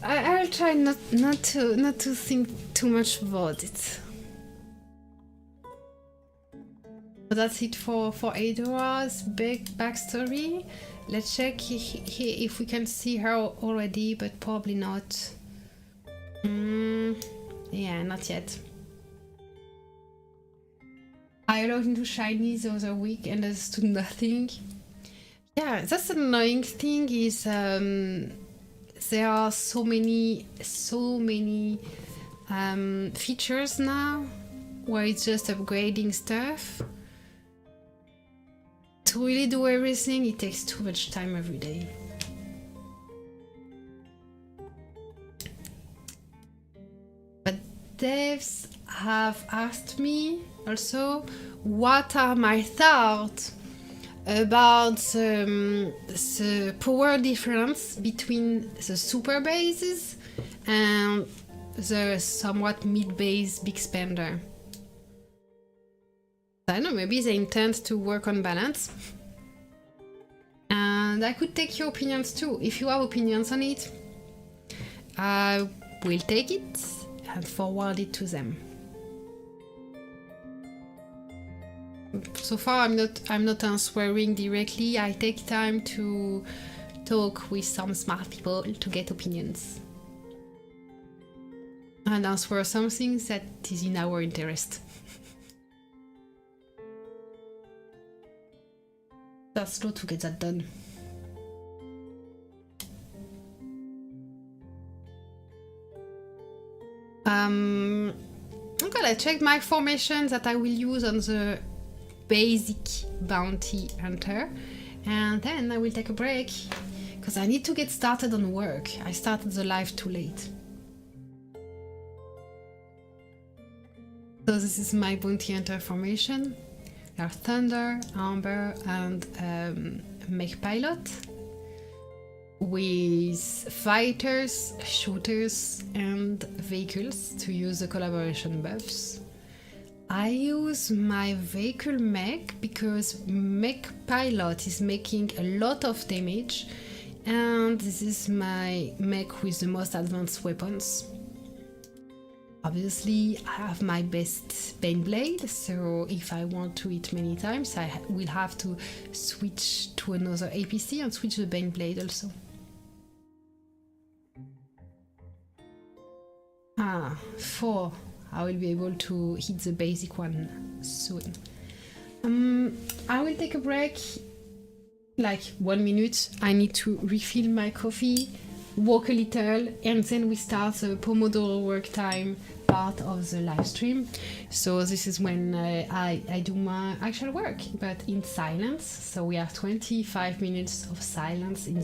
I'll try not to think too much about it. But that's it for Adora's big backstory. Let's check if we can see her already, but probably not. Yeah, not yet. I logged into Shiny the other week and understood nothing. Yeah, that's an annoying thing is there are so many features now where it's just upgrading stuff. To really do everything, it takes too much time every day. But devs have asked me also what are my thoughts about the power difference between the super bases and the somewhat mid-base big spender. I don't know, maybe they intend to work on balance. And I could take your opinions too. If you have opinions on it, I will take it and forward it to them. So far I'm not answering directly. I take time to talk with some smart people to get opinions. And answer something that is in our interest. That's slow to get that done. I'm gonna check my formation that I will use on the basic bounty hunter, and then I will take a break because I need to get started on work. I started the live too late. So this is my bounty hunter formation. There are Thunder, Amber, and Mech Pilot with fighters, shooters, and vehicles to use the collaboration buffs. I use my vehicle mech because Mech Pilot is making a lot of damage, and this is my mech with the most advanced weapons. Obviously, I have my best Baneblade, so if I want to hit many times, I will have to switch to another APC and switch the Baneblade also. 4. I will be able to hit the basic one soon. I will take a break, like 1 minute. I need to refill my coffee, walk a little, and then we start the Pomodoro Worktime part of the live stream. So this is when I do my actual work, but in silence. So we have 25 minutes of silence in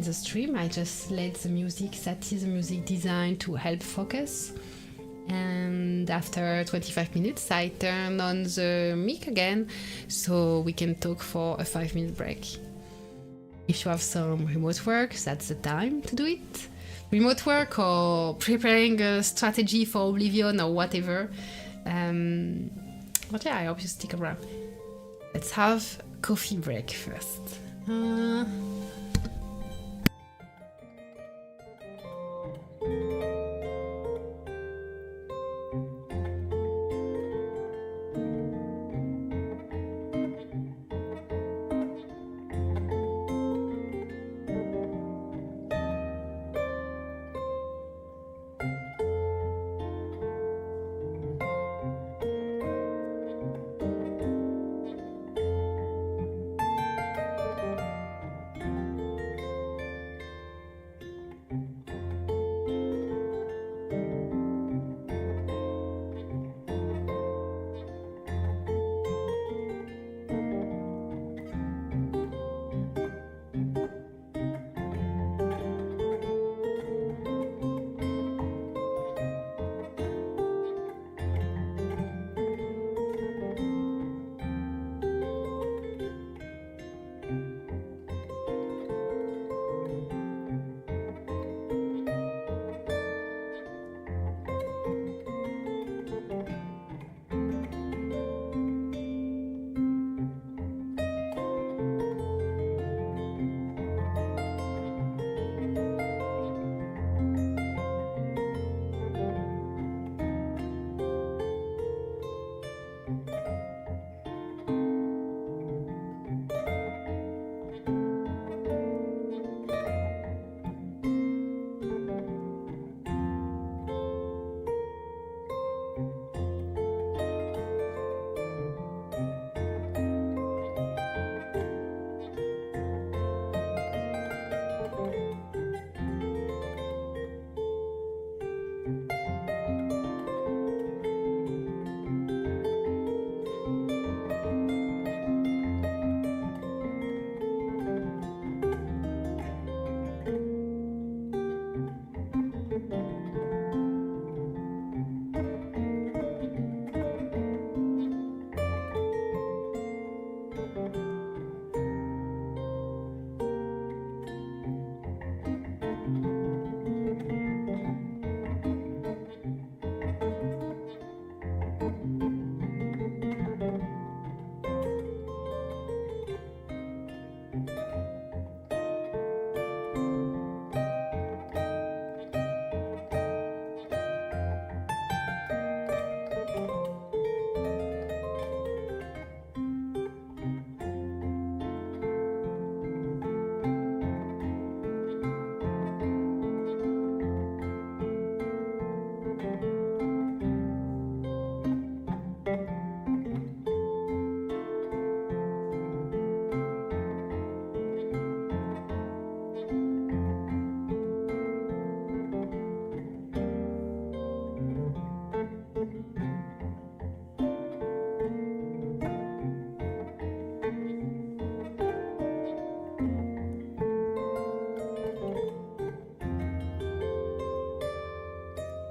the stream. I just let the music, that is the music designed to help focus. And after 25 minutes, I turn on the mic again so we can talk for a 5-minute break. If you have some remote work, that's the time to do it. Remote work or preparing a strategy for Oblivion or whatever. But yeah, I hope you stick around. Let's have coffee break first.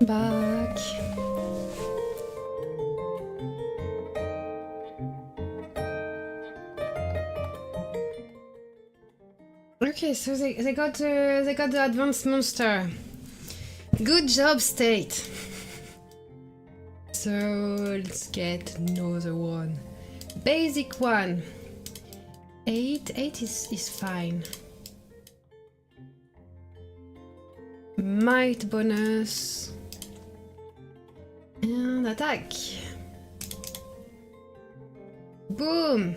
Back. Okay, so they got the advanced monster. Good job, State. So let's get another one. Basic one. 8 is fine. Might bonus. And attack. Boom!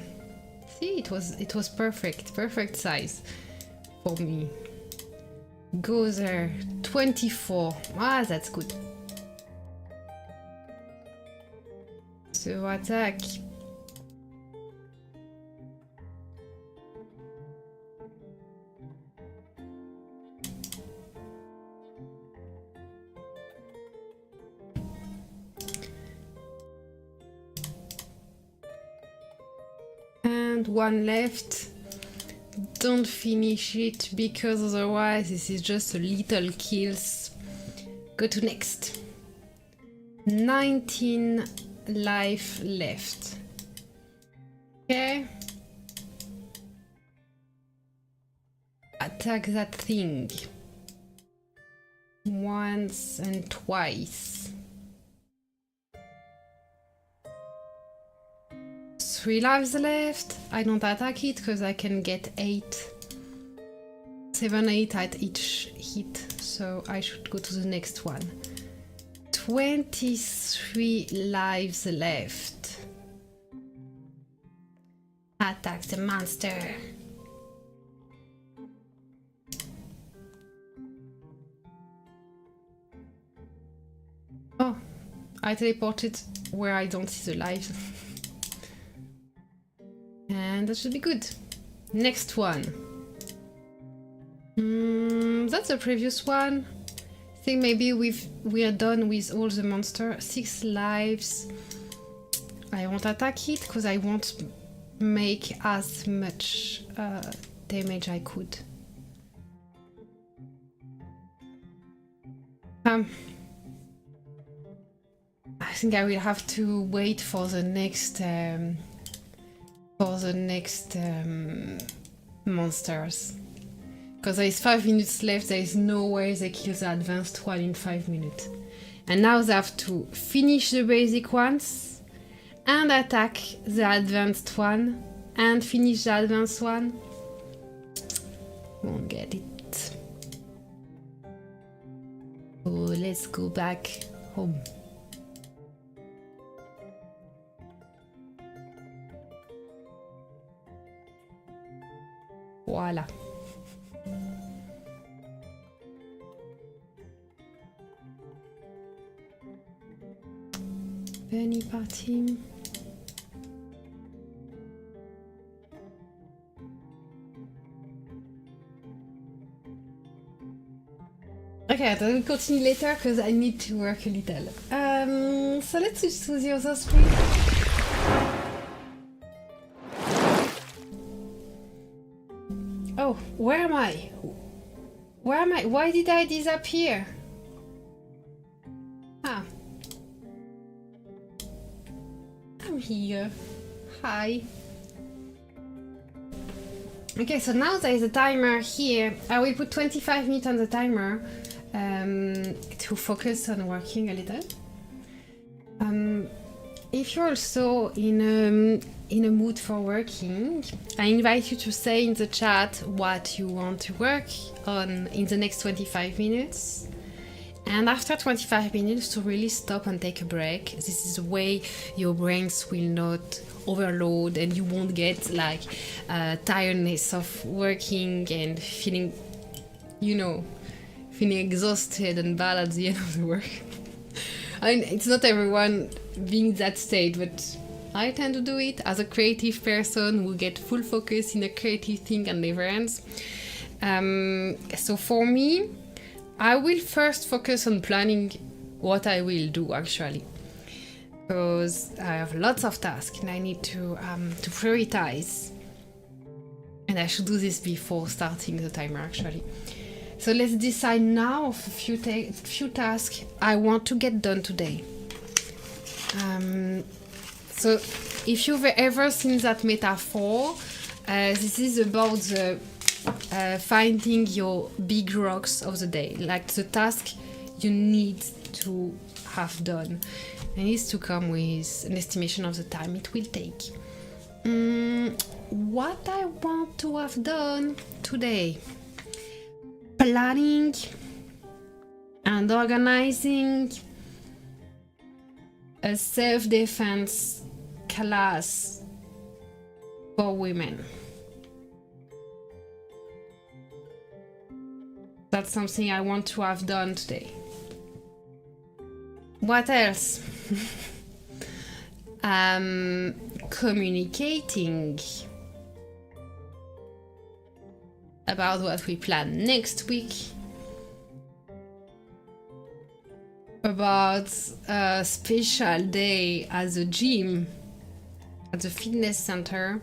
See, it was perfect size for me. Go there. 24. Ah, that's good. So attack. And one left. Don't finish it because otherwise this is just a little kills. Go to next. 19 life left. Okay. Attack that thing. Once and twice. 3 lives left. I don't attack it because I can get 8. 7, 8 at each hit. So I should go to the next one. 23 lives left. Attack the monster. Oh, I teleported where I don't see the lives. And that should be good. Next one. That's the previous one. I think maybe we are done with all the monsters. 6 lives. I won't attack it because I won't make as much damage I could. I think I will have to wait for the next monsters. Because there is 5 minutes left, there is no way they kill the advanced one in 5 minutes. And now they have to finish the basic ones and attack the advanced one and finish the advanced one. Won't get it. So let's go back home. Voila. Penny party. Okay, I will continue later because I need to work a little. So let's switch to the other screen. Oh, where am I? Where am I? Why did I disappear? Ah. I'm here. Hi. Okay, so now there is a timer here. I will put 25 minutes on the timer to focus on working a little. If you're also in a mood for working, I invite you to say in the chat what you want to work on in the next 25 minutes. And after 25 minutes to really stop and take a break. This is the way your brains will not overload and you won't get like tiredness of working and feeling exhausted and bad at the end of the work. I mean, it's not everyone being that state, but I tend to do it as a creative person who get full focus in a creative thing and never ends. So for me, I will first focus on planning what I will do actually, because I have lots of tasks and I need to prioritize, and I should do this before starting the timer actually. So let's decide now of a few tasks I want to get done today. So if you've ever seen that metaphor, this is about the finding your big rocks of the day, like the task you need to have done. It needs to come with an estimation of the time it will take. What I want to have done today: planning and organizing a self-defense class for women. That's something I want to have done today. What else? Communicating about what we plan next week, about a special day at the gym, at the fitness center,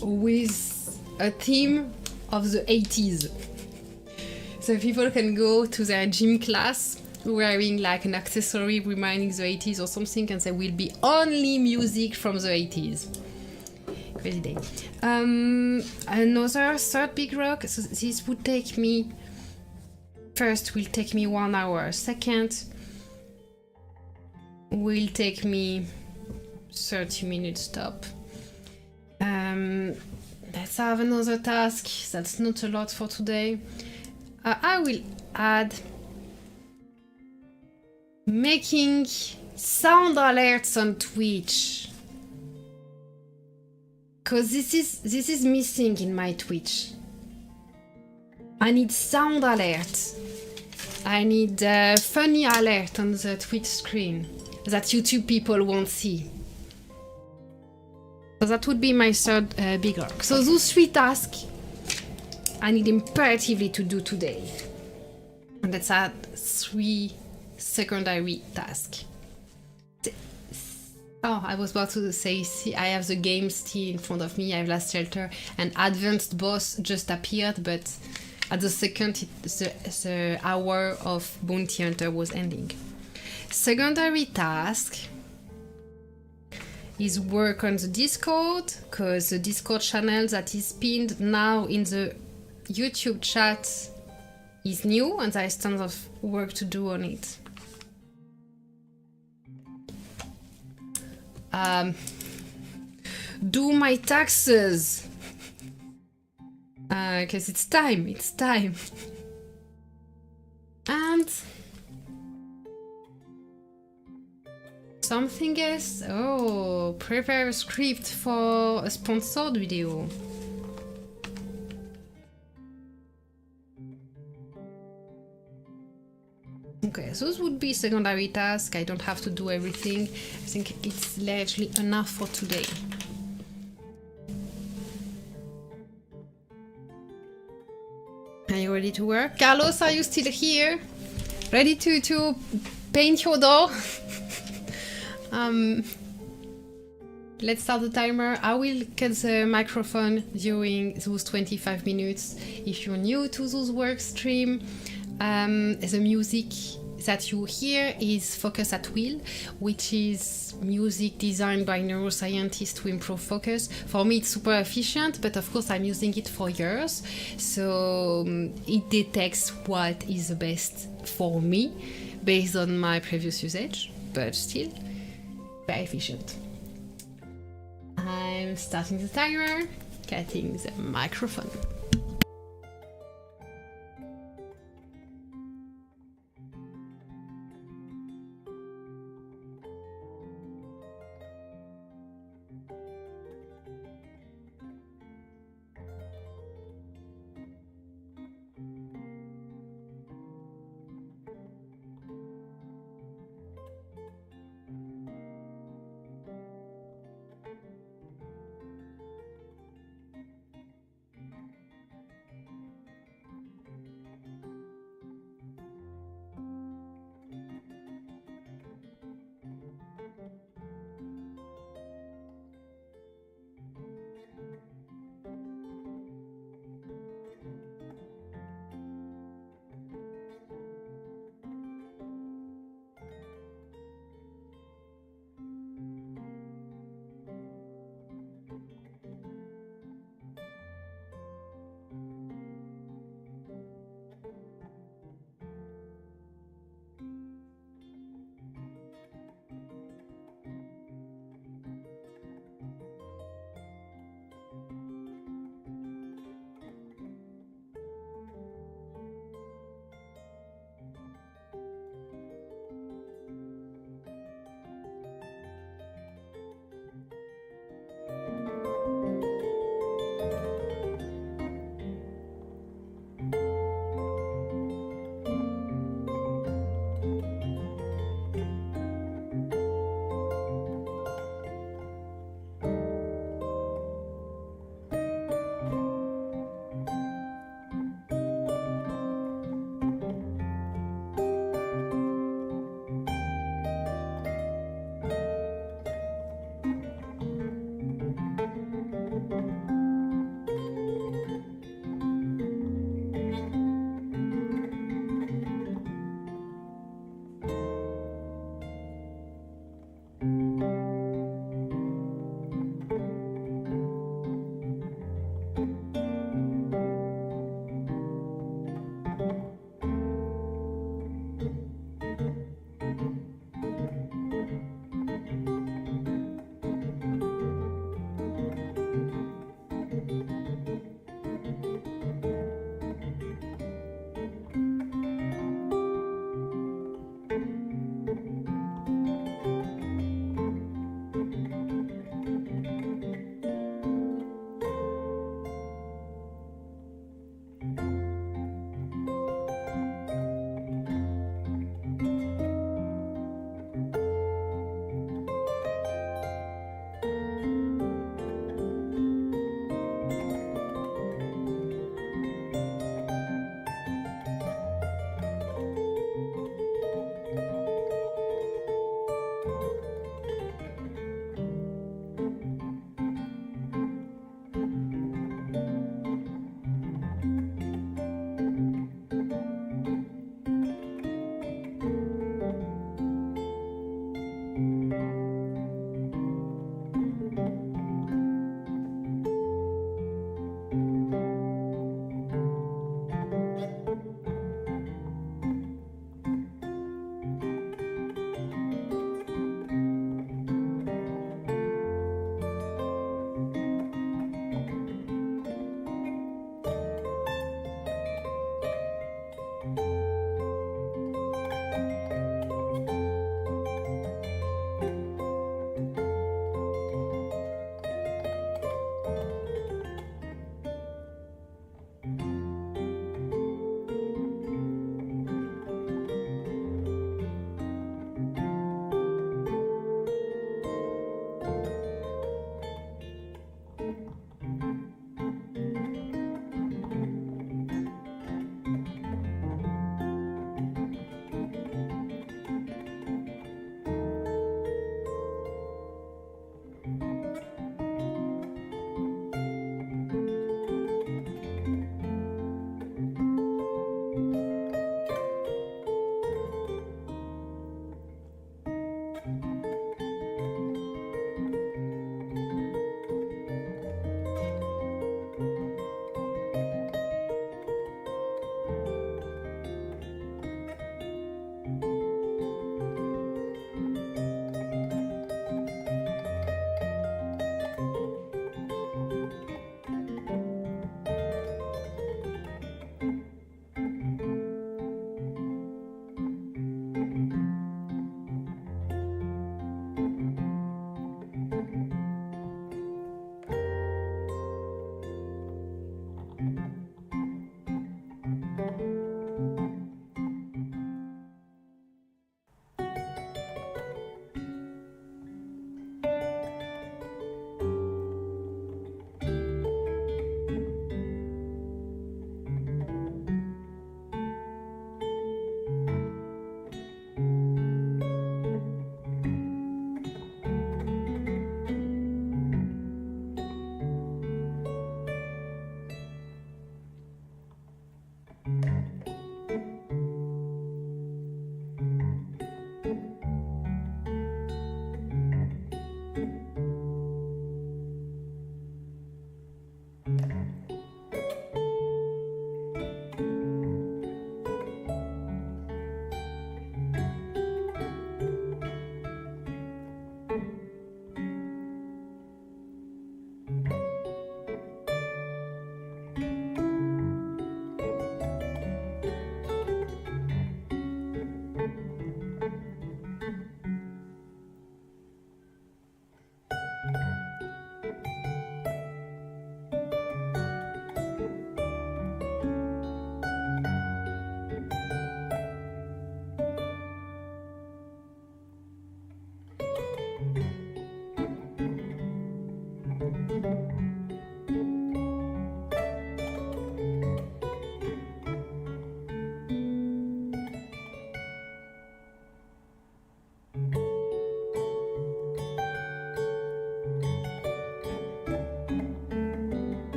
with a theme of the 80s. So people can go to their gym class wearing like an accessory reminding the 80s or something, and there will be only music from the 80s. Crazy day. Another third big rock. So this would take me, first will take me 1 hour. Second will take me 30 minutes top. Let's have another task. That's not a lot for today. I will add making sound alerts on Twitch, because this is missing in my Twitch. I need sound alert. I need funny alert on the Twitch screen that YouTube people won't see. So that would be my third big rock. So those 3 tasks I need imperatively to do today. And let's add 3 secondary tasks. Oh, I was about to say, see, I have the game still in front of me. I have Last Shelter, and Advanced Boss just appeared, but at the second the hour of Bounty Hunter was ending. Secondary task is work on the Discord, because the Discord channel that is pinned now in the YouTube chat is new, and there is tons of work to do on it. Do my taxes, because it's time. And something else. Oh, prepare a script for a sponsored video. Okay, those would be secondary tasks. I don't have to do everything. I think it's largely enough for today. Are you ready to work? Carlos, are you still here? Ready to paint your door? Let's start the timer. I will cut the microphone during those 25 minutes. If you're new to those work stream, the music that you hear is Focus at Will, which is music designed by neuroscientists to improve focus. For me, it's super efficient, but of course I'm using it for years, so it detects what is the best for me based on my previous usage, but still very efficient. I'm starting the timer, cutting the microphone.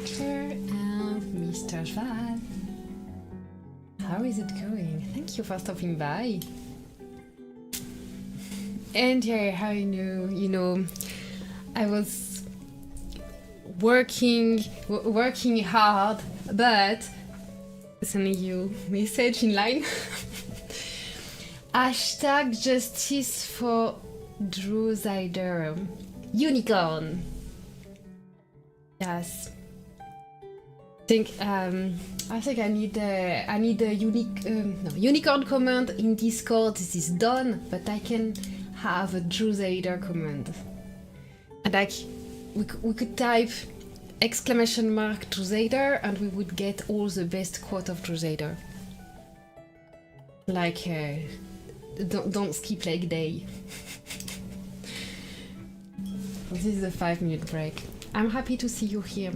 Butler and Mr. Schwal. How is it going? Thank you for stopping by. And yeah, how you know, I was working hard, but sending you message in line. Hashtag justice for Drew Zyder. Unicorn. Yes. I think I need a unicorn command in Discord. This is done, but I can have a Drew Zyder command. And like we could type exclamation mark Drew Zyder and we would get all the best quote of Drew Zyder. Like don't skip leg day. This is a 5-minute break. I'm happy to see you here,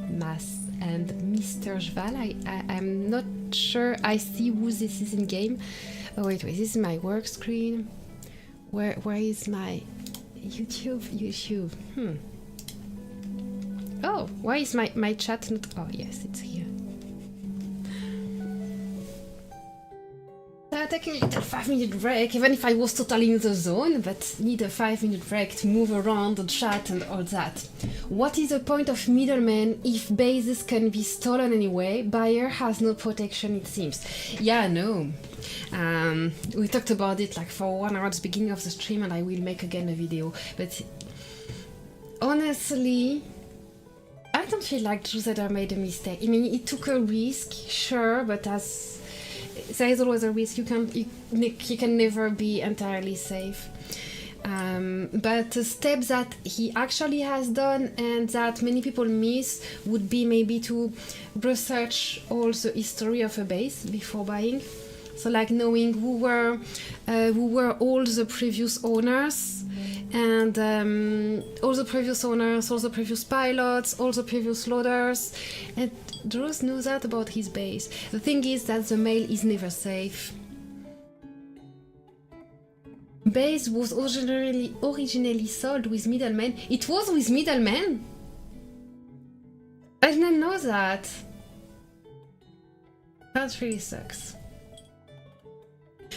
Mas and Mr. Jval. I'm not sure I see who this is in game. Oh wait, this is my work screen. Where is my YouTube? Oh, why is my chat not? Oh yes, it's here. Taking a little 5-minute break, even if I was totally in the zone, but need a 5-minute break to move around the chat and all that. What is the point of middlemen if bases can be stolen anyway? Buyer has no protection, it seems. Yeah, no. We talked about it like for 1 hour at the beginning of the stream, and I will make again a video. But honestly, I don't feel like Drew Zyder made a mistake. I mean, it took a risk, sure, but there is always a risk. You can never be entirely safe. But the step that he actually has done and that many people miss would be maybe to research all the history of a base before buying. So like knowing who were all the previous owners and all the previous pilots, all the previous loaders, and Drew knows that about his base. The thing is that the mail is never safe. Base was originally sold with middlemen. It was with middlemen? I didn't know that. That really sucks.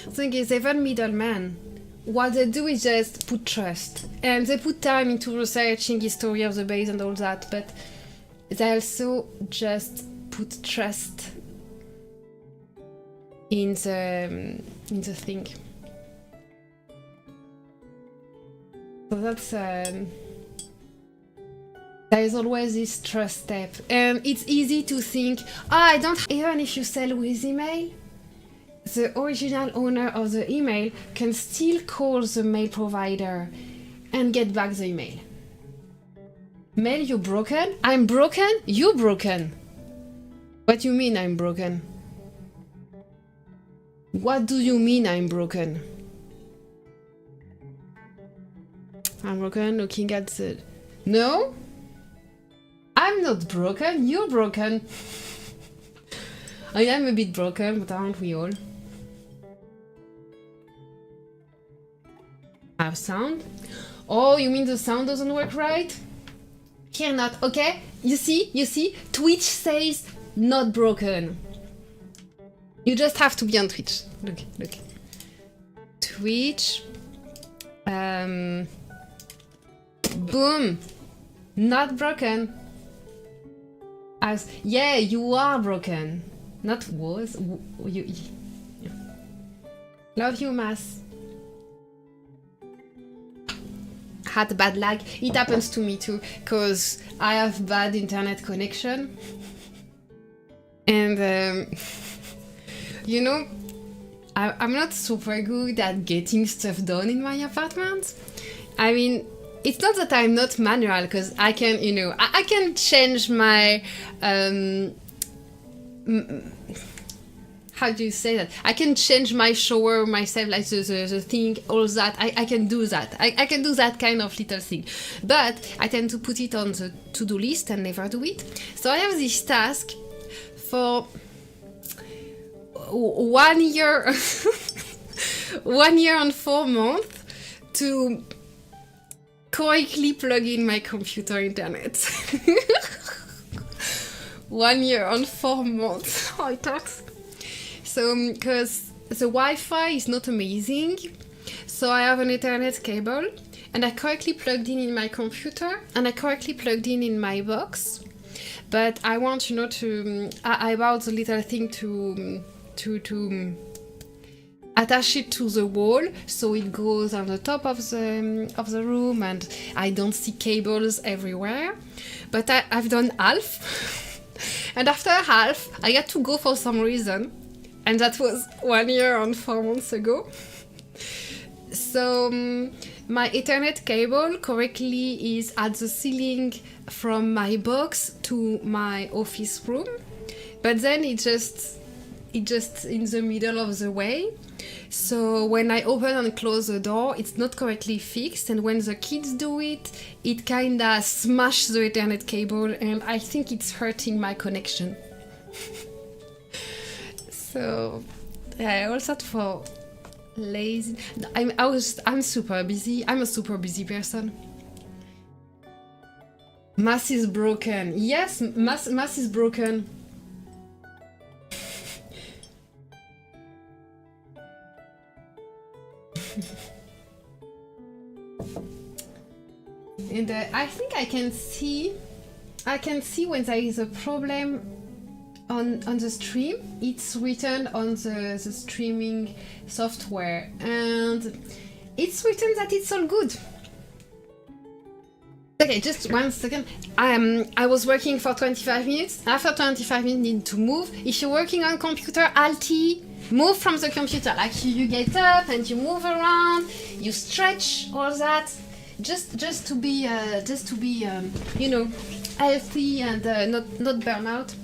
The thing is, even middlemen, what they do is just put trust. And they put time into researching history of the base and all that, but they also just put trust in the thing. So that's there is always this trust step, and it's easy to think, I don't. Even if you sell with email, the original owner of the email can still call the mail provider and get back the email. Mail, you broken? I'm broken? You broken? What do you mean I'm broken? What do you mean I'm broken? I'm broken looking at the... No? I'm not broken, you're broken. I am a bit broken, but aren't we all? Have sound? Oh, you mean the sound doesn't work right? Here not, okay? You see? Twitch says not broken. You just have to be on Twitch. Look. Twitch. Boom. Not broken. Yeah, you are broken. Not was. Yeah. Love you, Mas. Had bad lag. It happens to me too, because I have bad internet connection. And, you know, I'm not super good at getting stuff done in my apartment. I mean, it's not that I'm not manual, because I can, you know, I can change my... how do you say that? I can change my shower myself, like the thing, all that. I can do that. I can do that kind of little thing. But I tend to put it on the to-do list and never do it. So I have this task for 1 year, 1 year and 4 months to correctly plug in my computer internet. 1 year and 4 months. How it talks. So, because the Wi-Fi is not amazing, so I have an Ethernet cable, and I correctly plugged in my computer, and I correctly plugged in my box. But I want, to I bought the little thing to attach it to the wall, so it goes on the top of the room, and I don't see cables everywhere. But I've done half, and after half, I had to go for some reason, and that was 1 year and 4 months ago. So my Ethernet cable correctly is at the ceiling from my box to my office room, but then it just in the middle of the way. So when I open and close the door, it's not correctly fixed, and when the kids do it, it kinda smashes the Ethernet cable, and I think it's hurting my connection. So I also for lazy. I'm super busy. I'm a super busy person. Mass is broken. Yes, mass is broken. And I think I can see when there is a problem on the stream. It's written on the streaming software, and it's written that it's all good. Okay, just 1 second. I was working for 25 minutes. After 25 minutes, need to move. If you're working on computer, Alti, move from the computer. Like you get up and you move around, you stretch, all that. Just to be healthy and not burn out.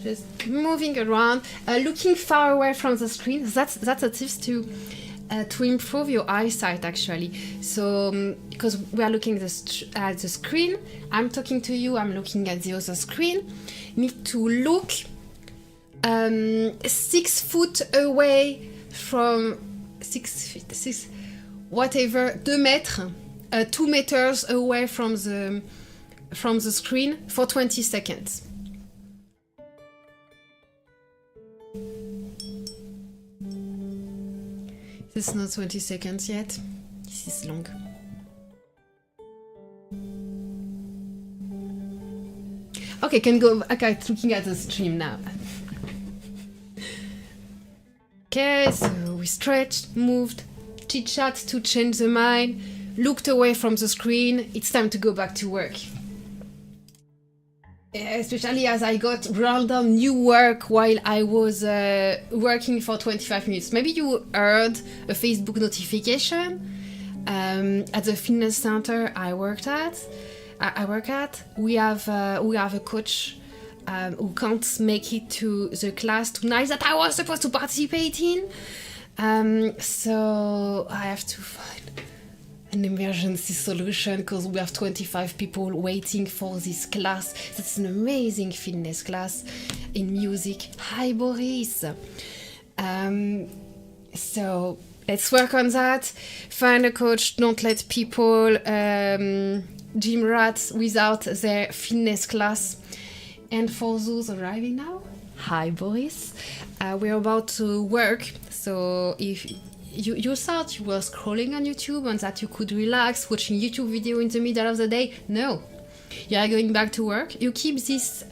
Just moving around, looking far away from the screen. That's a tip to improve your eyesight, actually. So because we are looking at the screen, I'm talking to you, I'm looking at the other screen. Need to look 6 foot away from 6 feet, 2 meters, 2 meters away from the screen for 20 seconds. This is not 20 seconds yet. This is long. Okay, can go. Okay, looking at the stream now. Okay, so we stretched, moved, chit-chat to change the mind, looked away from the screen. It's time to go back to work. Especially as I got random new work while I was working for 25 minutes. Maybe you heard a Facebook notification at the fitness center I work at. We have a coach who can't make it to the class tonight that I was supposed to participate in. So I have to find an emergency solution because we have 25 people waiting for this class. That's an amazing fitness class in music. Hi, Boris. So let's work on that. Find a coach. Don't let people gym rats without their fitness class. And for those arriving now, hi, Boris. We're about to work. So if you thought you were scrolling on YouTube and that you could relax watching YouTube video in the middle of the day. No, you are going back to work. You keep this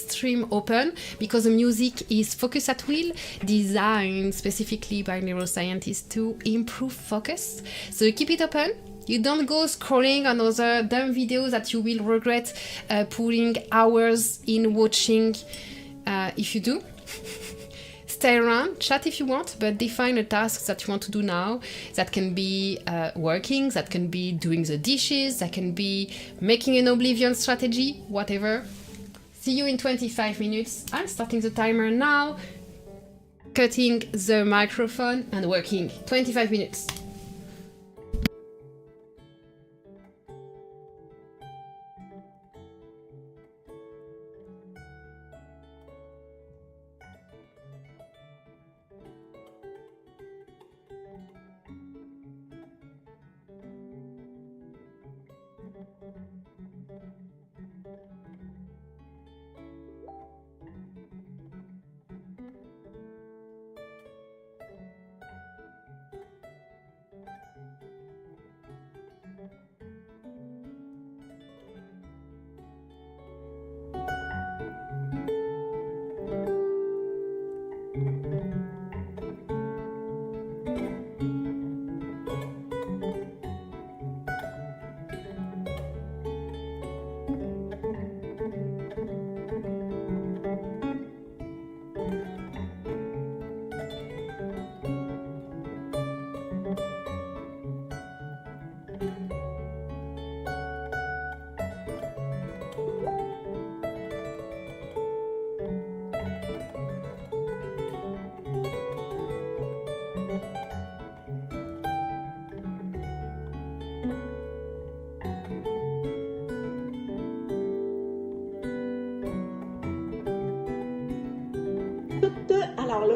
stream open because the music is focus at will, designed specifically by neuroscientists to improve focus. So you keep it open. You don't go scrolling on other dumb videos that you will regret putting hours in watching if you do. Stay around, chat if you want, but define a task that you want to do now. That can be working, that can be doing the dishes, that can be making an oblivion strategy, whatever. See you in 25 minutes. I'm starting the timer now, cutting the microphone and working. 25 minutes.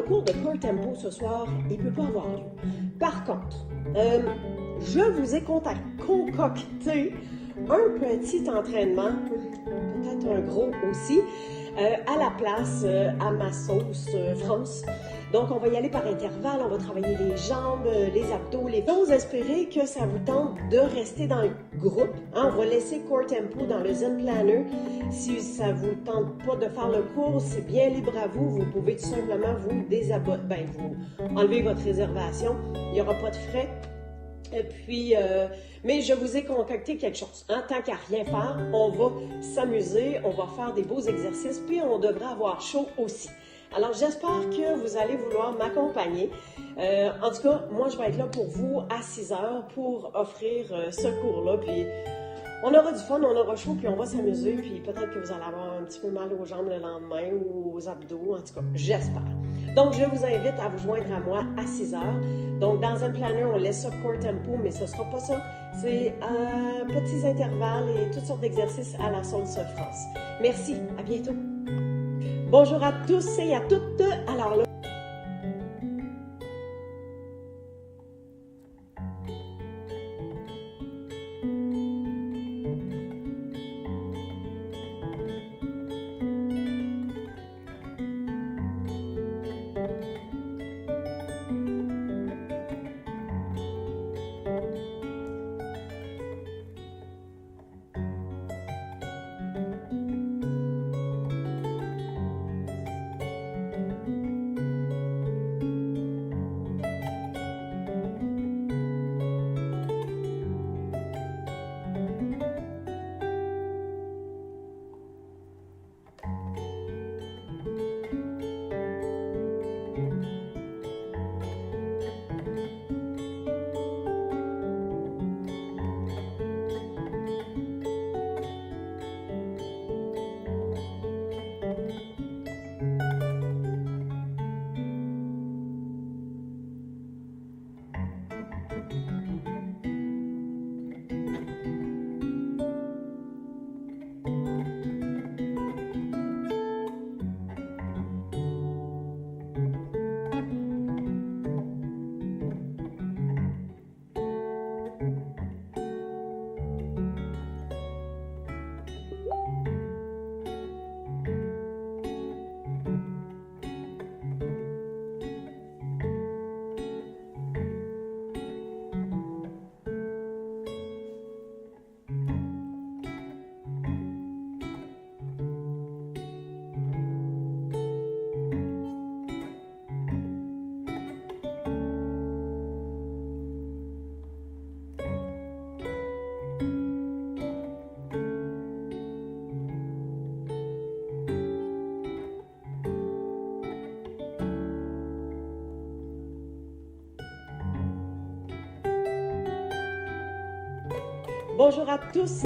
cours de court tempo ce soir, il ne peut pas avoir lieu. Par contre, je vous ai concocté un petit entraînement, peut-être un gros aussi, à la place, à ma sauce France. Donc, on va y aller par intervalle, on va travailler les jambes, les abdos, les... J'ose espérer que ça vous tente de rester dans le groupe. Hein? On va laisser court tempo dans le Zen Planner. Si ça vous tente pas de faire le cours, c'est bien libre à vous. Vous pouvez tout simplement vous désabonner, vous enlever votre réservation. Il n'y aura pas de frais. Et puis, mais je vous ai concocté quelque chose. Hein? Tant qu'à rien faire, on va s'amuser, on va faire des beaux exercices, puis on devrait avoir chaud aussi. Alors, j'espère que vous allez vouloir m'accompagner. En tout cas, moi, je vais être là pour vous à 6 heures pour offrir ce cours-là. Puis, on aura du fun, on aura chaud, puis on va s'amuser. Puis, peut-être que vous allez avoir un petit peu mal aux jambes le lendemain ou aux abdos. En tout cas, j'espère. Donc, je vous invite à vous joindre à moi à 6 heures. Donc, dans un planner, on laisse ça court tempo, mais ce ne sera pas ça. C'est petits intervalles et toutes sortes d'exercices à la sauce France. Merci, à bientôt. Bonjour à tous et à toutes. Alors là, bonjour à tous.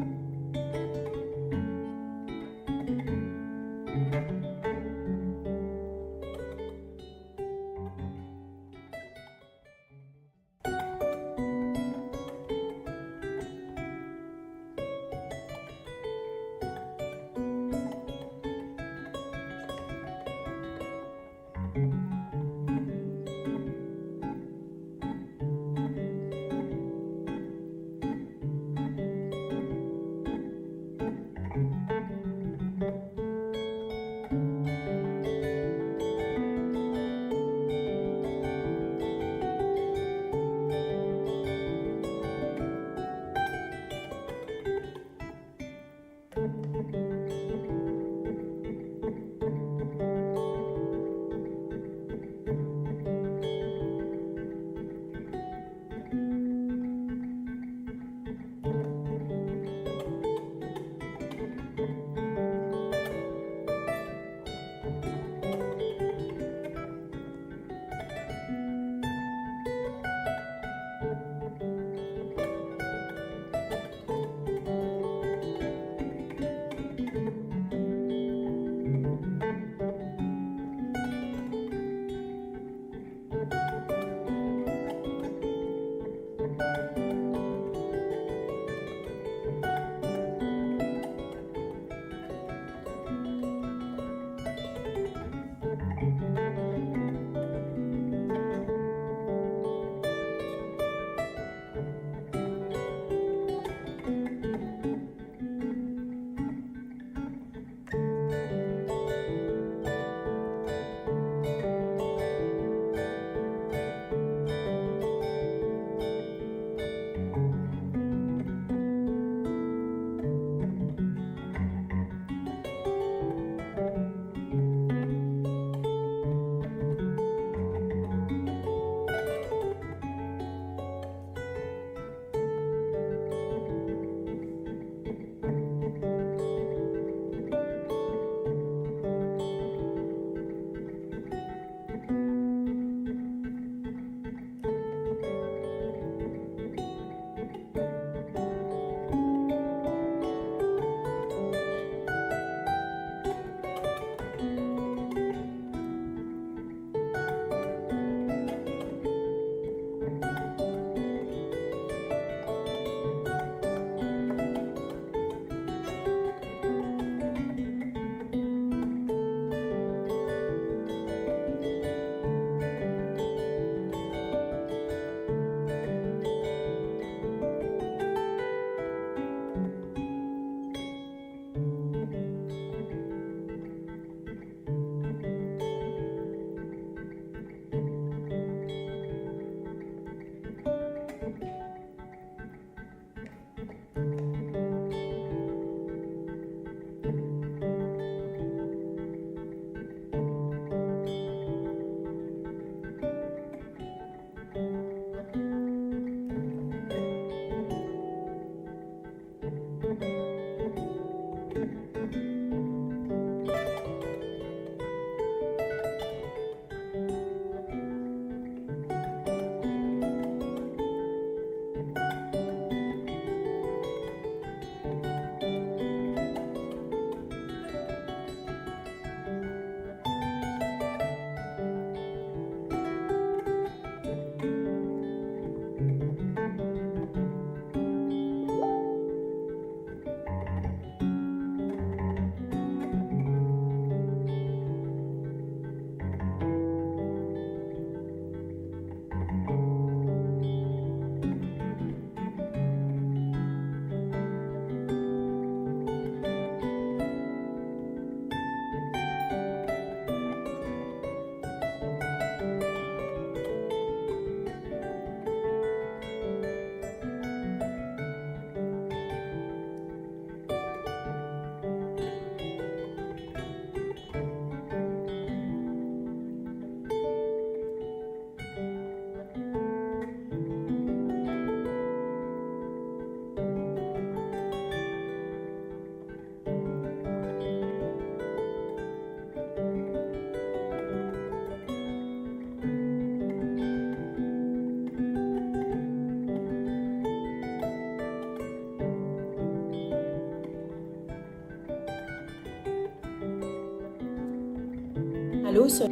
Allô, ça?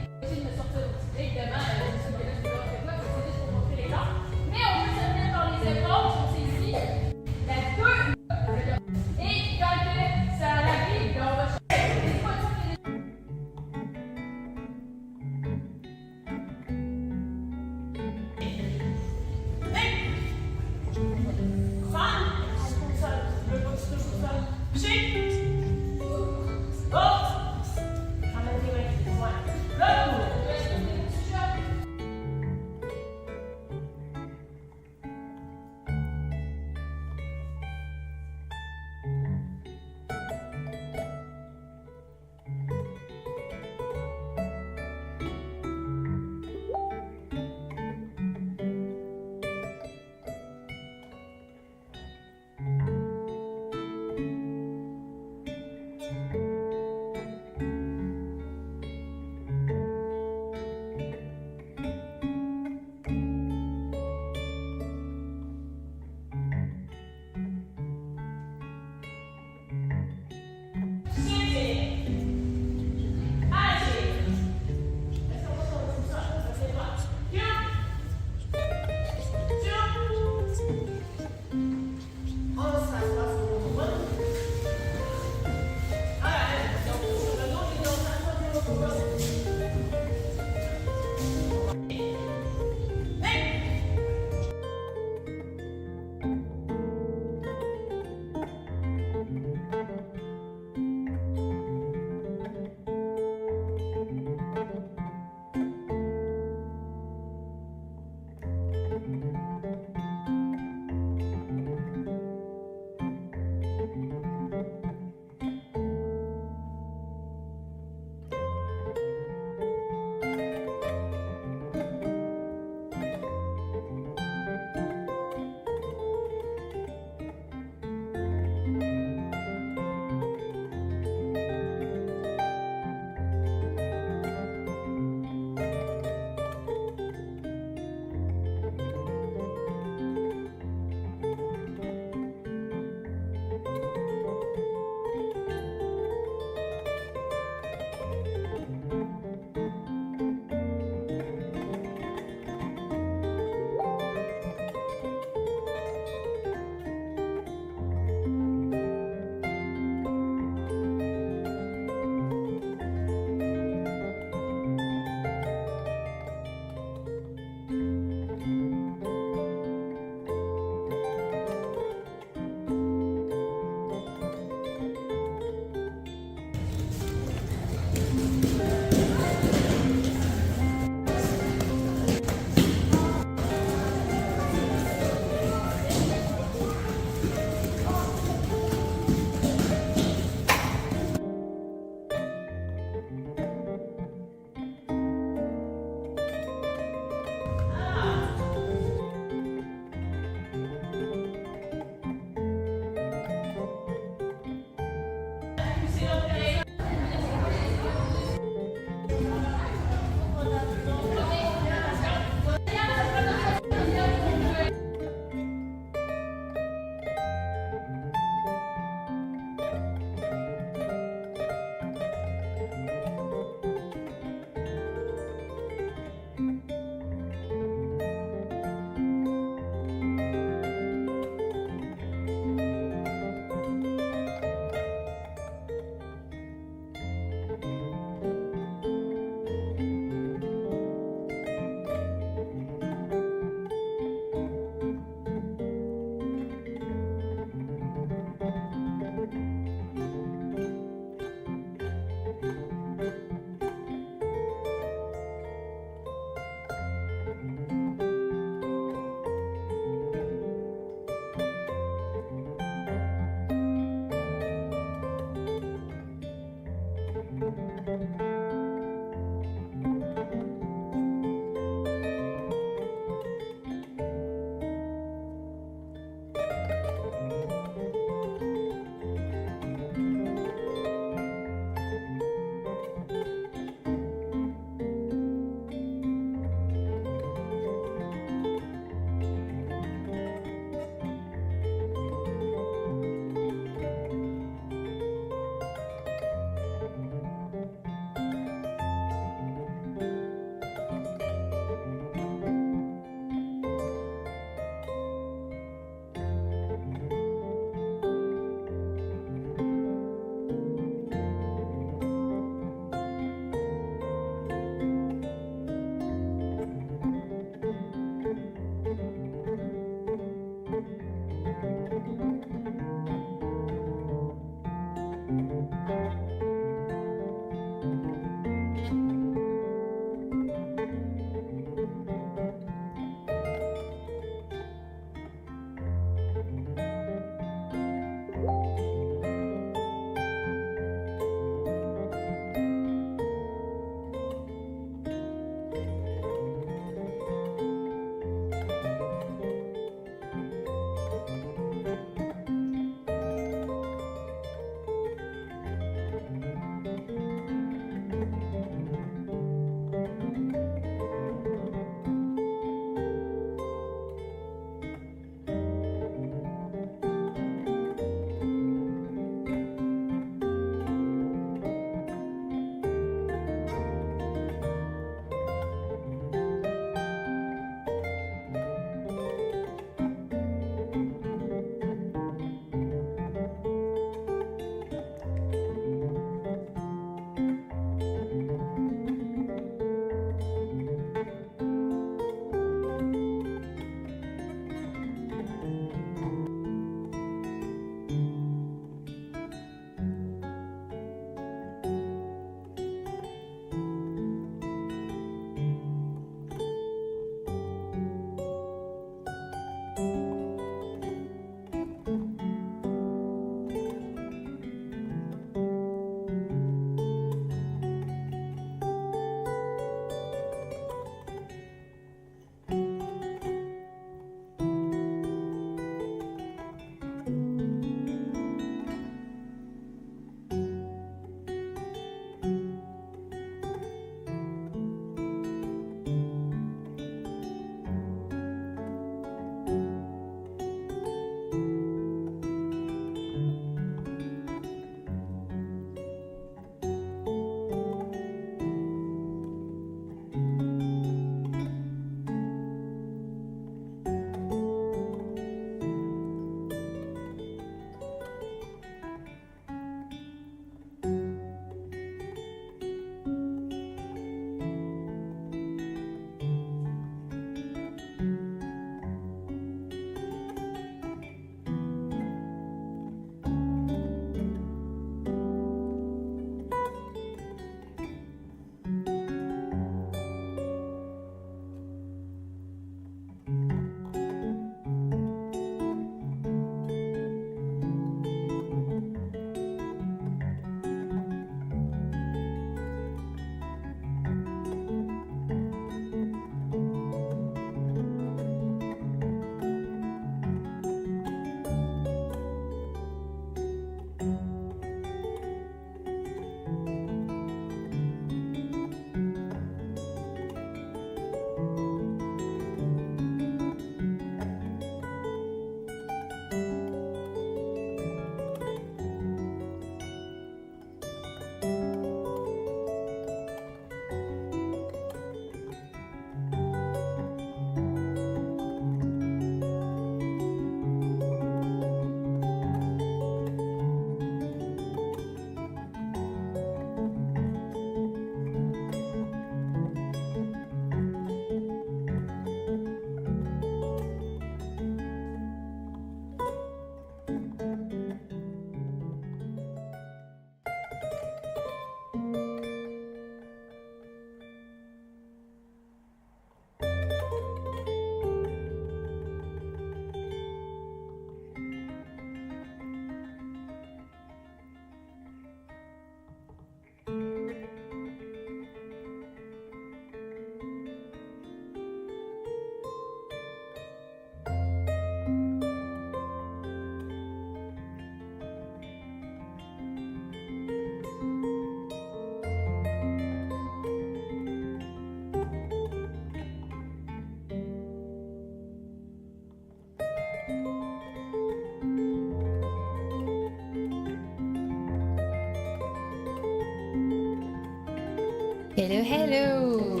Hello, hello!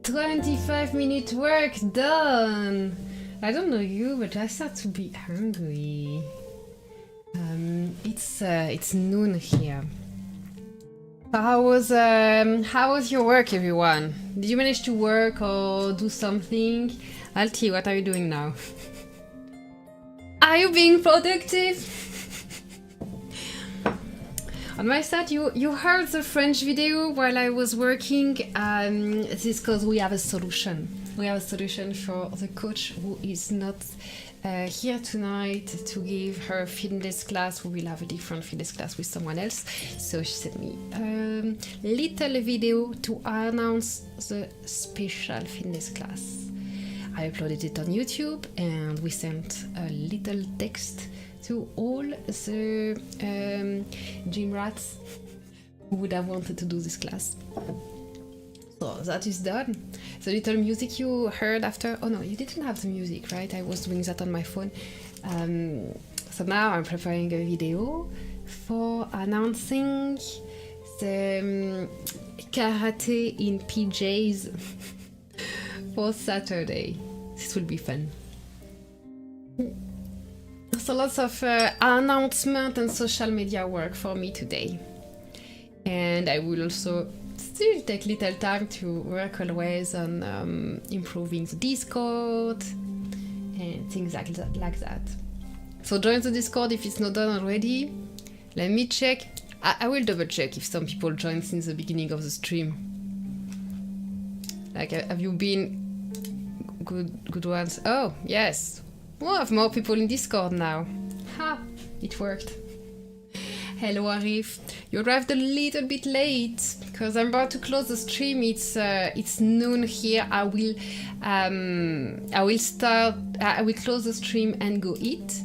25-minute work done! I don't know you, but I start to be hungry. It's noon here. So how was your work, everyone? Did you manage to work or do something? Alti, what are you doing now? Are you being productive? On my side, you heard the French video while I was working. This is because we have a solution. We have a solution for the coach who is not here tonight to give her fitness class. We will have a different fitness class with someone else. So she sent me a little video to announce the special fitness class. I uploaded it on YouTube and we sent a little text to all the gym rats who would have wanted to do this class. So that is done. The little music you heard after, oh no, you didn't have the music, right? I was doing that on my phone. So now I'm preparing a video for announcing the karate in PJs for Saturday. This will be fun. So lots of announcement and social media work for me today. And I will also still take little time to work always on improving the Discord and things like that. So join the Discord if it's not done already. Let me check. I will double check if some people joined since the beginning of the stream. Like, have you been good ones? Oh, yes. We'll have more people in Discord now. Ha! It worked. Hello Arif. You arrived a little bit late because I'm about to close the stream. It's noon here. I will close the stream and go eat.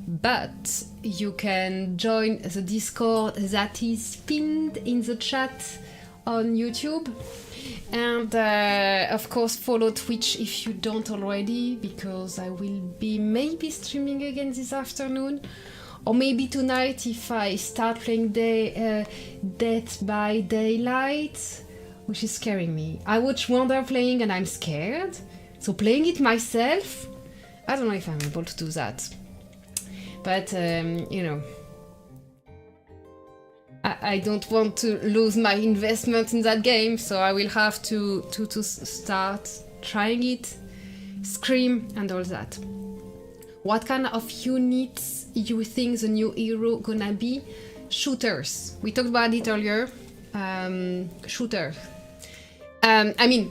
But you can join the Discord that is pinned in the chat on YouTube. And of course follow Twitch if you don't already, because I will be maybe streaming again this afternoon, or maybe tonight if I start playing Dead by Daylight, which is scaring me. I watch Wonder playing and I'm scared, so playing it myself, I don't know if I'm able to do that. But you know, I don't want to lose my investment in that game, so I will have to start trying it, scream and all that. What kind of units you think the new hero gonna be? Shooters. We talked about it earlier. Shooter. I mean,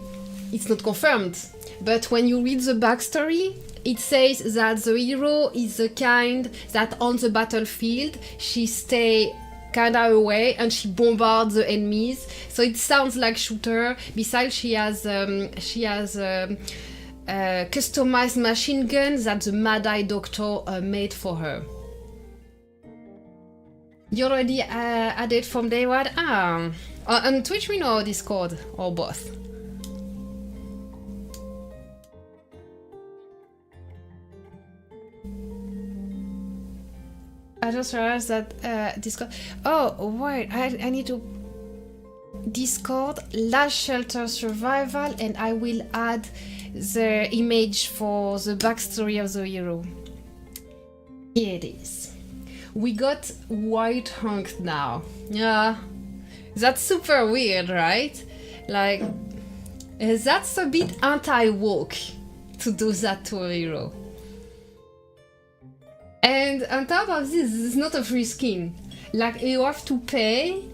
it's not confirmed, but when you read the backstory, it says that the hero is the kind that on the battlefield she stay kinda away and she bombards the enemies, so it sounds like shooter. Besides, she has customized machine gun that the Mad Eye Doctor made for her. You already added from day one? On Twitch we know Discord, or both? I just realized that Discord... Oh, wait, I need to... Discord, Last Shelter Survival, and I will add the image for the backstory of the hero. Here it is. We got White Hunk now. Yeah, that's super weird, right? Like, that's a bit anti-woke to do that to a hero. And on top of this is not a free skin. Like, you have to pay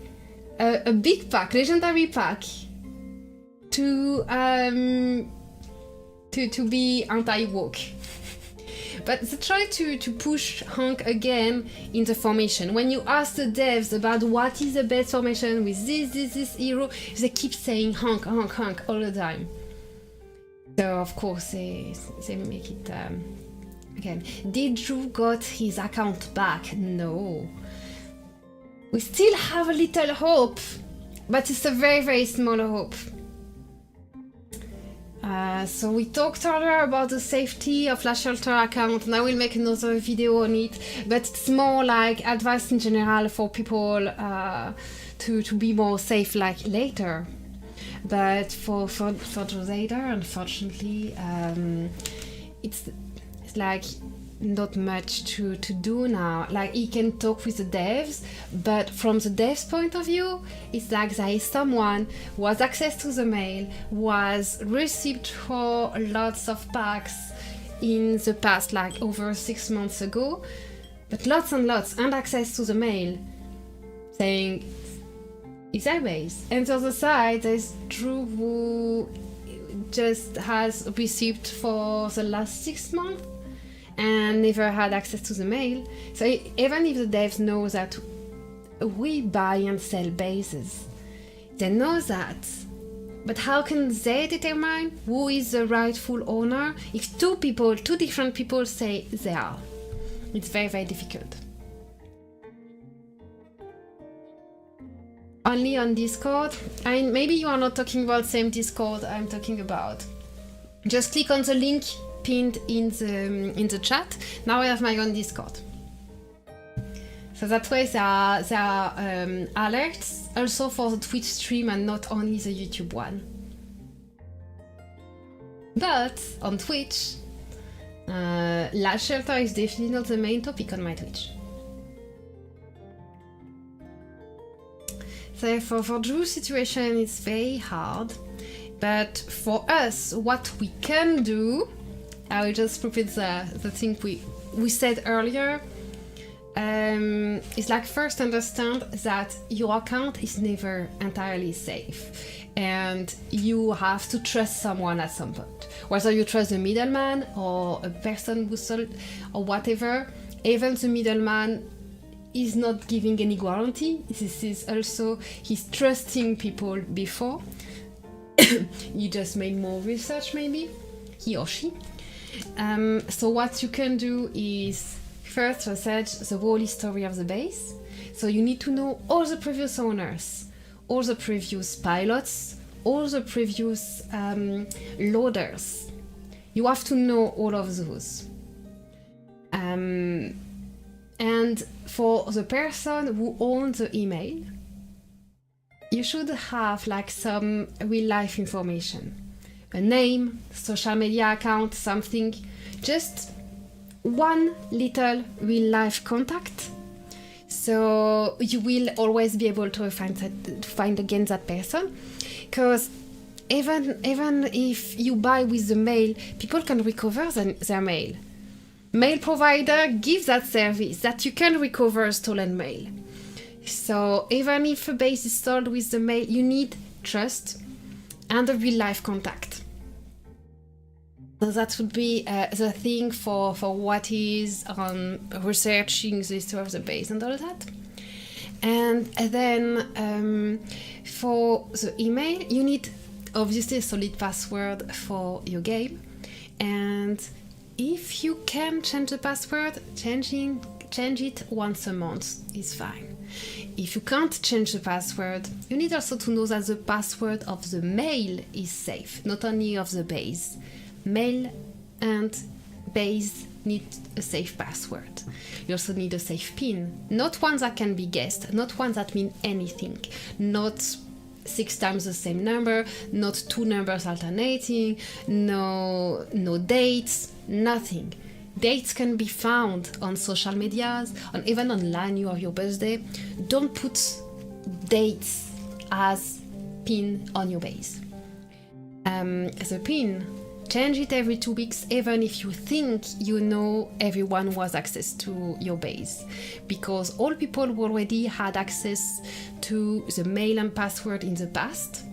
a big pack, legendary pack, to be anti-woke. But they try to push Hunk again in the formation. When you ask the devs about what is the best formation with this hero, they keep saying Hunk, Hunk, Hunk all the time. So of course they make it again. Did Drew got his account back? No. We still have a little hope, but it's a very, very small hope. So we talked earlier about the safety of Last Shelter account, and I will make another video on it, but it's more like advice in general for people to be more safe like later. But for those later, unfortunately, it's like not much to do now. Like he can talk with the devs, but from the devs point of view, it's like there is someone who has access to the mail, was received for lots of packs in the past, like over 6 months ago, but lots and lots, and access to the mail saying it's our base. And on the other side, there's Drew who just has received for the last 6 months and never had access to the mail. So even if the devs know that we buy and sell bases, they know that. But how can they determine who is the rightful owner if two different people say they are? It's very, very difficult. Only on Discord. And maybe you are not talking about the same Discord I'm talking about. Just click on the link pinned in the chat. Now I have my own Discord. So that way there are alerts also for the Twitch stream and not only the YouTube one. But on Twitch, Lash Shelter is definitely not the main topic on my Twitch. So for Drew's situation, it's very hard. But for us, what we can do, I will just repeat the thing we said earlier, is like first understand that your account is never entirely safe. And you have to trust someone at some point. Whether you trust a middleman or a person who sold or whatever, even the middleman is not giving any guarantee. This is also, he's trusting people before. You just made more research maybe, he or she. So what you can do is first research the whole history of the base. So you need to know all the previous owners, all the previous pilots, all the previous loaders. You have to know all of those. And for the person who owns the email, you should have like some real life information. A name, social media account, something. Just one little real life contact. So you will always be able to find again that person. Because even if you buy with the mail, people can recover their mail. Mail provider gives that service that you can recover stolen mail. So even if a base is sold with the mail, you need trust and a real life contact. So that would be the thing for what is researching the history of the base and all that. And then for the email, you need obviously a solid password for your game. And if you can change the password, change it once a month is fine. If you can't change the password, you need also to know that the password of the mail is safe, not only of the base. Mail and base need a safe password. You also need a safe PIN, not one that can be guessed, not one that means anything, not 6 times the same number, not 2 numbers alternating, no dates, nothing. Dates can be found on social medias, and even online. You have your birthday. Don't put dates as PIN on your base. As a PIN, change it every 2 weeks, even if you think you know everyone who has access to your base. Because all people who already had access to the mail and password in the past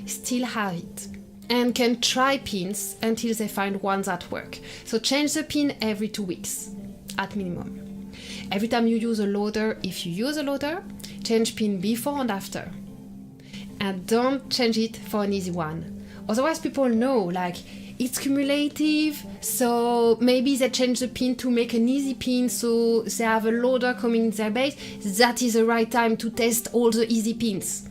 still have it and can try pins until they find ones that work. So change the pin every 2 weeks at minimum. Every time you use a loader, if you use a loader, change pin before and after. And don't change it for an easy one. Otherwise people know, like, it's cumulative, so maybe they change the pin to make an easy pin, so they have a loader coming in their base. That is the right time to test all the easy pins.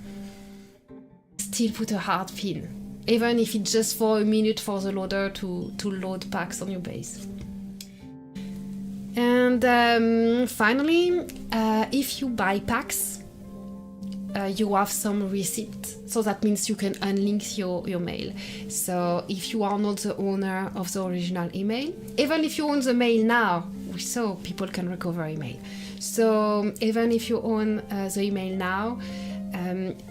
Still put a hard pin, even if it's just for a minute for the loader to load packs on your base. And finally, if you buy packs, you have some receipt. So that means you can unlink your mail. So if you are not the owner of the original email, even if you own the mail now, we saw people can recover email. So even if you own the email now,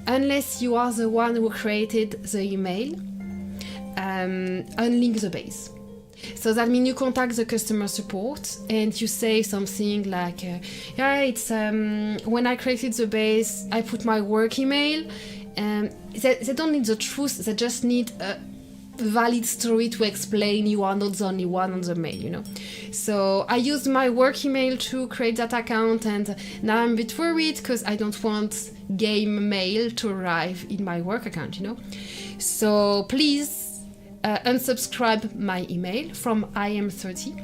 unless you are the one who created the email, unlink the base. So that means you contact the customer support and you say something like, yeah, it's when I created the base, I put my work email. They don't need the truth, they just need a valid story to explain you are not the only one on the mail, you know. So I used my work email to create that account, and now I'm a bit worried because I don't want game mail to arrive in my work account, you know. So please unsubscribe my email from IM30,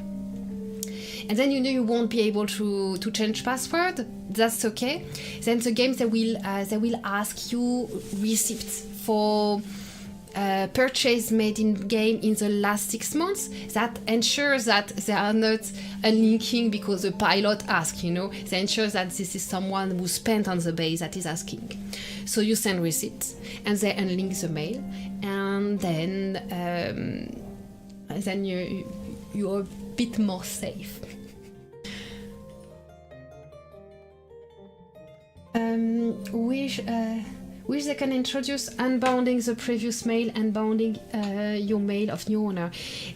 and then you know you won't be able to change password. That's okay. Then the game they will ask you receipts for purchase made in game in the last 6 months. That ensures that they are not unlinking because the pilot asks, you know. They ensure that this is someone who spent on the base that is asking. So you send receipts and they unlink the mail, and then you're a bit more safe. Which they can introduce unbounding the previous mail and bounding your mail of new owner.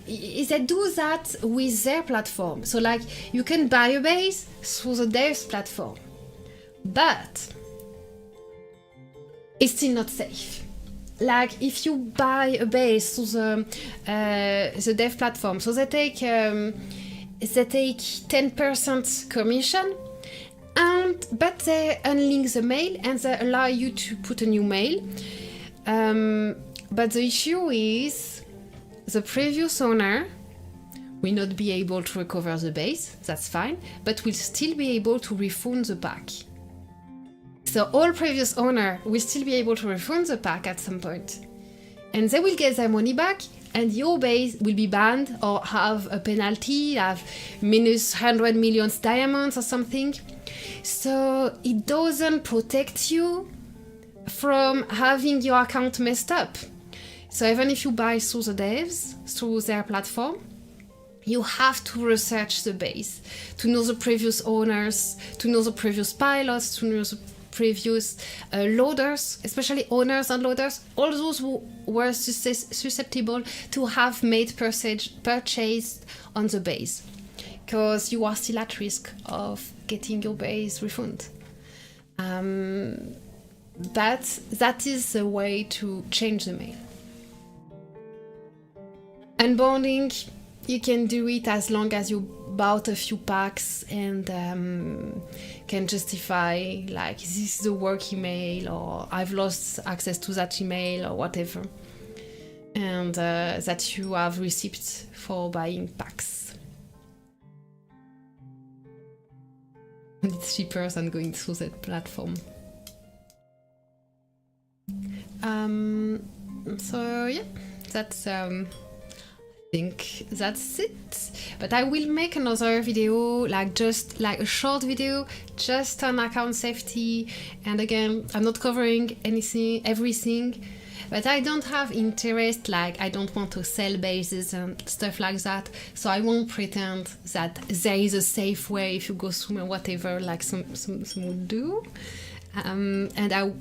They do that with their platform. So like you can buy a base through the dev's platform, but it's still not safe. Like if you buy a base through the dev platform, so they take 10% commission. But they unlink the mail and they allow you to put a new mail. But the issue is the previous owner will not be able to recover the base, that's fine, but will still be able to refund the pack. So all previous owner will still be able to refund the pack at some point. And they will get their money back, and your base will be banned or have a penalty, have minus 100 million diamonds or something. So it doesn't protect you from having your account messed up. So even if you buy through the devs, through their platform, you have to research the base to know the previous owners, to know the previous pilots, to know the previous loaders, especially owners and loaders, all those who were susceptible to have made purchase on the base, because you are still at risk of getting your base refund. But that is the way to change the mail. Unbounding, you can do it as long as you bought a few packs and can justify like this is the work email, or I've lost access to that email, or whatever, and that you have receipts for buying packs. And it's cheaper than going through that platform. So yeah, that's I think that's it. But I will make another video, just a short video, just on account safety. And again, I'm not covering everything, but I don't have interest, I don't want to sell bases and stuff like that. So I won't pretend that there is a safe way if you go through whatever, like some would do. And I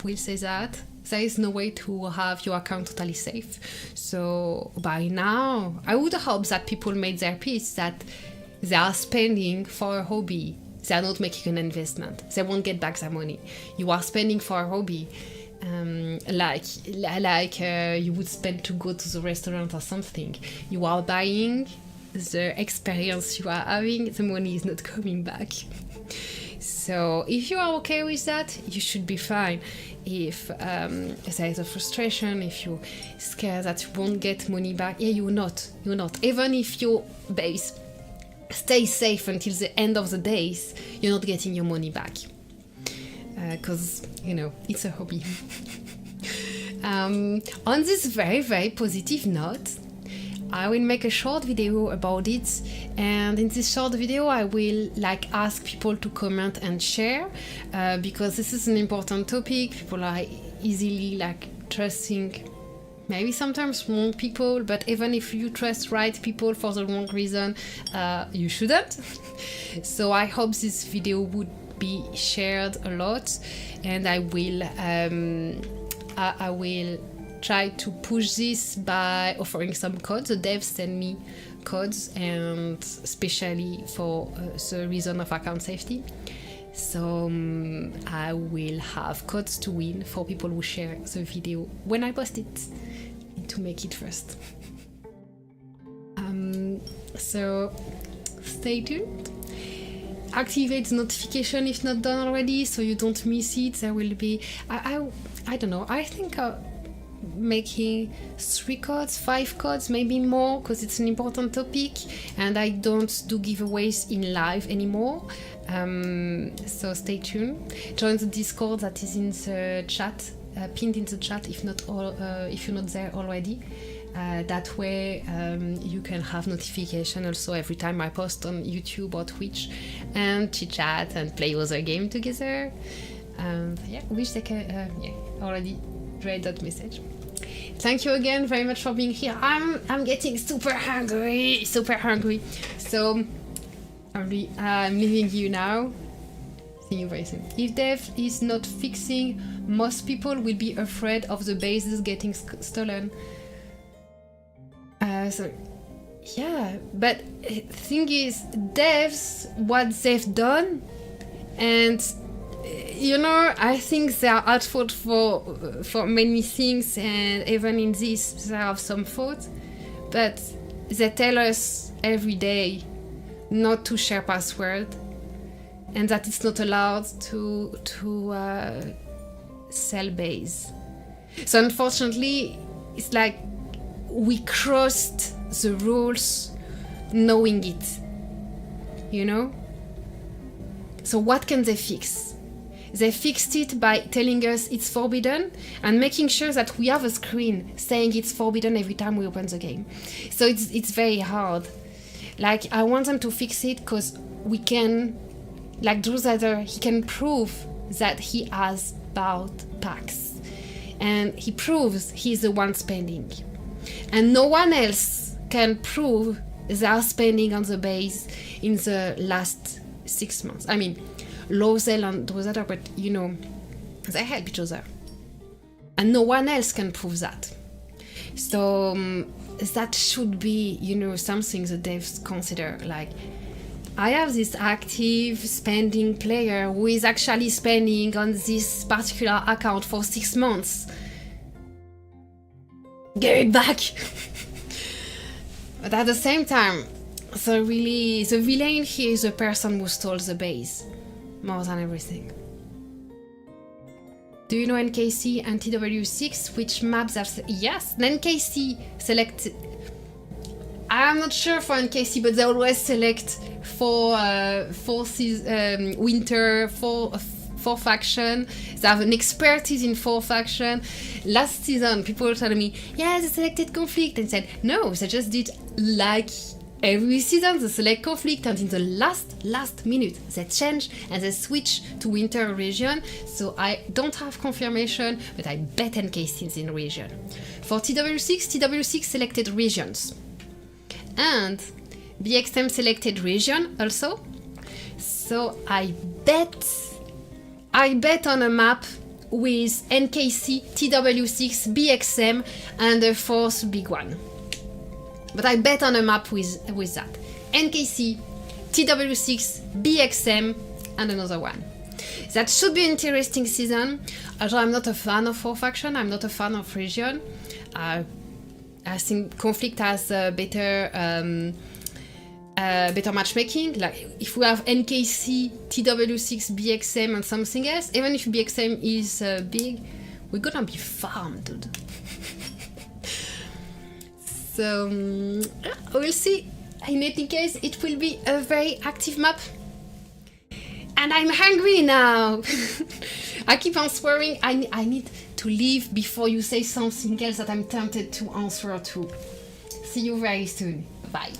will say that there is no way to have your account totally safe. So by now, I would hope that people made their peace, that they are spending for a hobby. They are not making an investment. They won't get back their money. You are spending for a hobby. You would spend to go to the restaurant or something. You are buying the experience you are having. The money is not coming back. So if you are okay with that, you should be fine. If there is a frustration, if you're scared that you won't get money back, you're not. Even if your base stays safe until the end of the days, you're not getting your money back. Because, it's a hobby. On this very, very positive note, I will make a short video about it, and in this short video I will ask people to comment and share, because this is an important topic. People are easily trusting maybe sometimes wrong people, but even if you trust right people for the wrong reason, you shouldn't. So I hope this video would be shared a lot, and I will try to push this by offering some codes. The devs send me codes, and especially for the reason of account safety. So I will have codes to win for people who share the video when I post it, to make it first. So stay tuned. Activate the notification if not done already, so you don't miss it. There will be I don't know, I think making 3 codes, 5 codes, maybe more, because it's an important topic, and I don't do giveaways in live anymore. So stay tuned. Join the Discord that is in the chat, pinned in the chat if you're not there already. That way you can have notification also every time I post on YouTube or Twitch, and chit chat and play other game together. Wish they can already read that message. Thank you again very much for being here. I'm getting super hungry. So I'm leaving you now. See you very soon. If dev is not fixing, most people will be afraid of the bases getting stolen. But thing is, devs, what they've done, and I think they are at fault for many things, and even in this they have some fault, but they tell us every day not to share password, and that it's not allowed to sell base. So unfortunately, it's like we crossed the rules knowing it, So what can they fix? They fixed it by telling us it's forbidden and making sure that we have a screen saying it's forbidden every time we open the game. So it's very hard. I want them to fix it because we can, Drew Zader, he can prove that he has bought packs. And he proves he's the one spending. And no one else can prove they are spending on the base in the last 6 months. I mean, Lozel and Drew Zader, but they help each other. And no one else can prove that. So that should be, something the devs consider. I have this active spending player who is actually spending on this particular account for 6 months. Give it back! But at the same time, the villain here is the person who stole the base, more than everything. Do you know NKC and TW6? Which maps have... Yes, NKC selected... I'm not sure for NKC, but they always select for winter, for faction. They have an expertise in 4 faction. Last season, people were telling me, yeah, they selected conflict, and said, no, they just did every season, they select conflict, and in the last minute, they change and they switch to winter region. So I don't have confirmation, but I bet NKC is in region. For TW6 selected regions. And BXM selected region also. So I bet on a map with NKC, TW6, BXM, and the 4th big one. But I bet on a map with that. NKC, TW6, BXM, and another one. That should be an interesting season. Although I'm not a fan of 4 faction, I'm not a fan of region. I think conflict has better matchmaking. If we have NKC, TW6, BXM, and something else, even if BXM is big, we're gonna be farmed, dude. So we'll see. In any case, it will be a very active map. And I'm hungry now. I keep on swearing. I need to leave before you say something else that I'm tempted to answer to. See you very soon. Bye.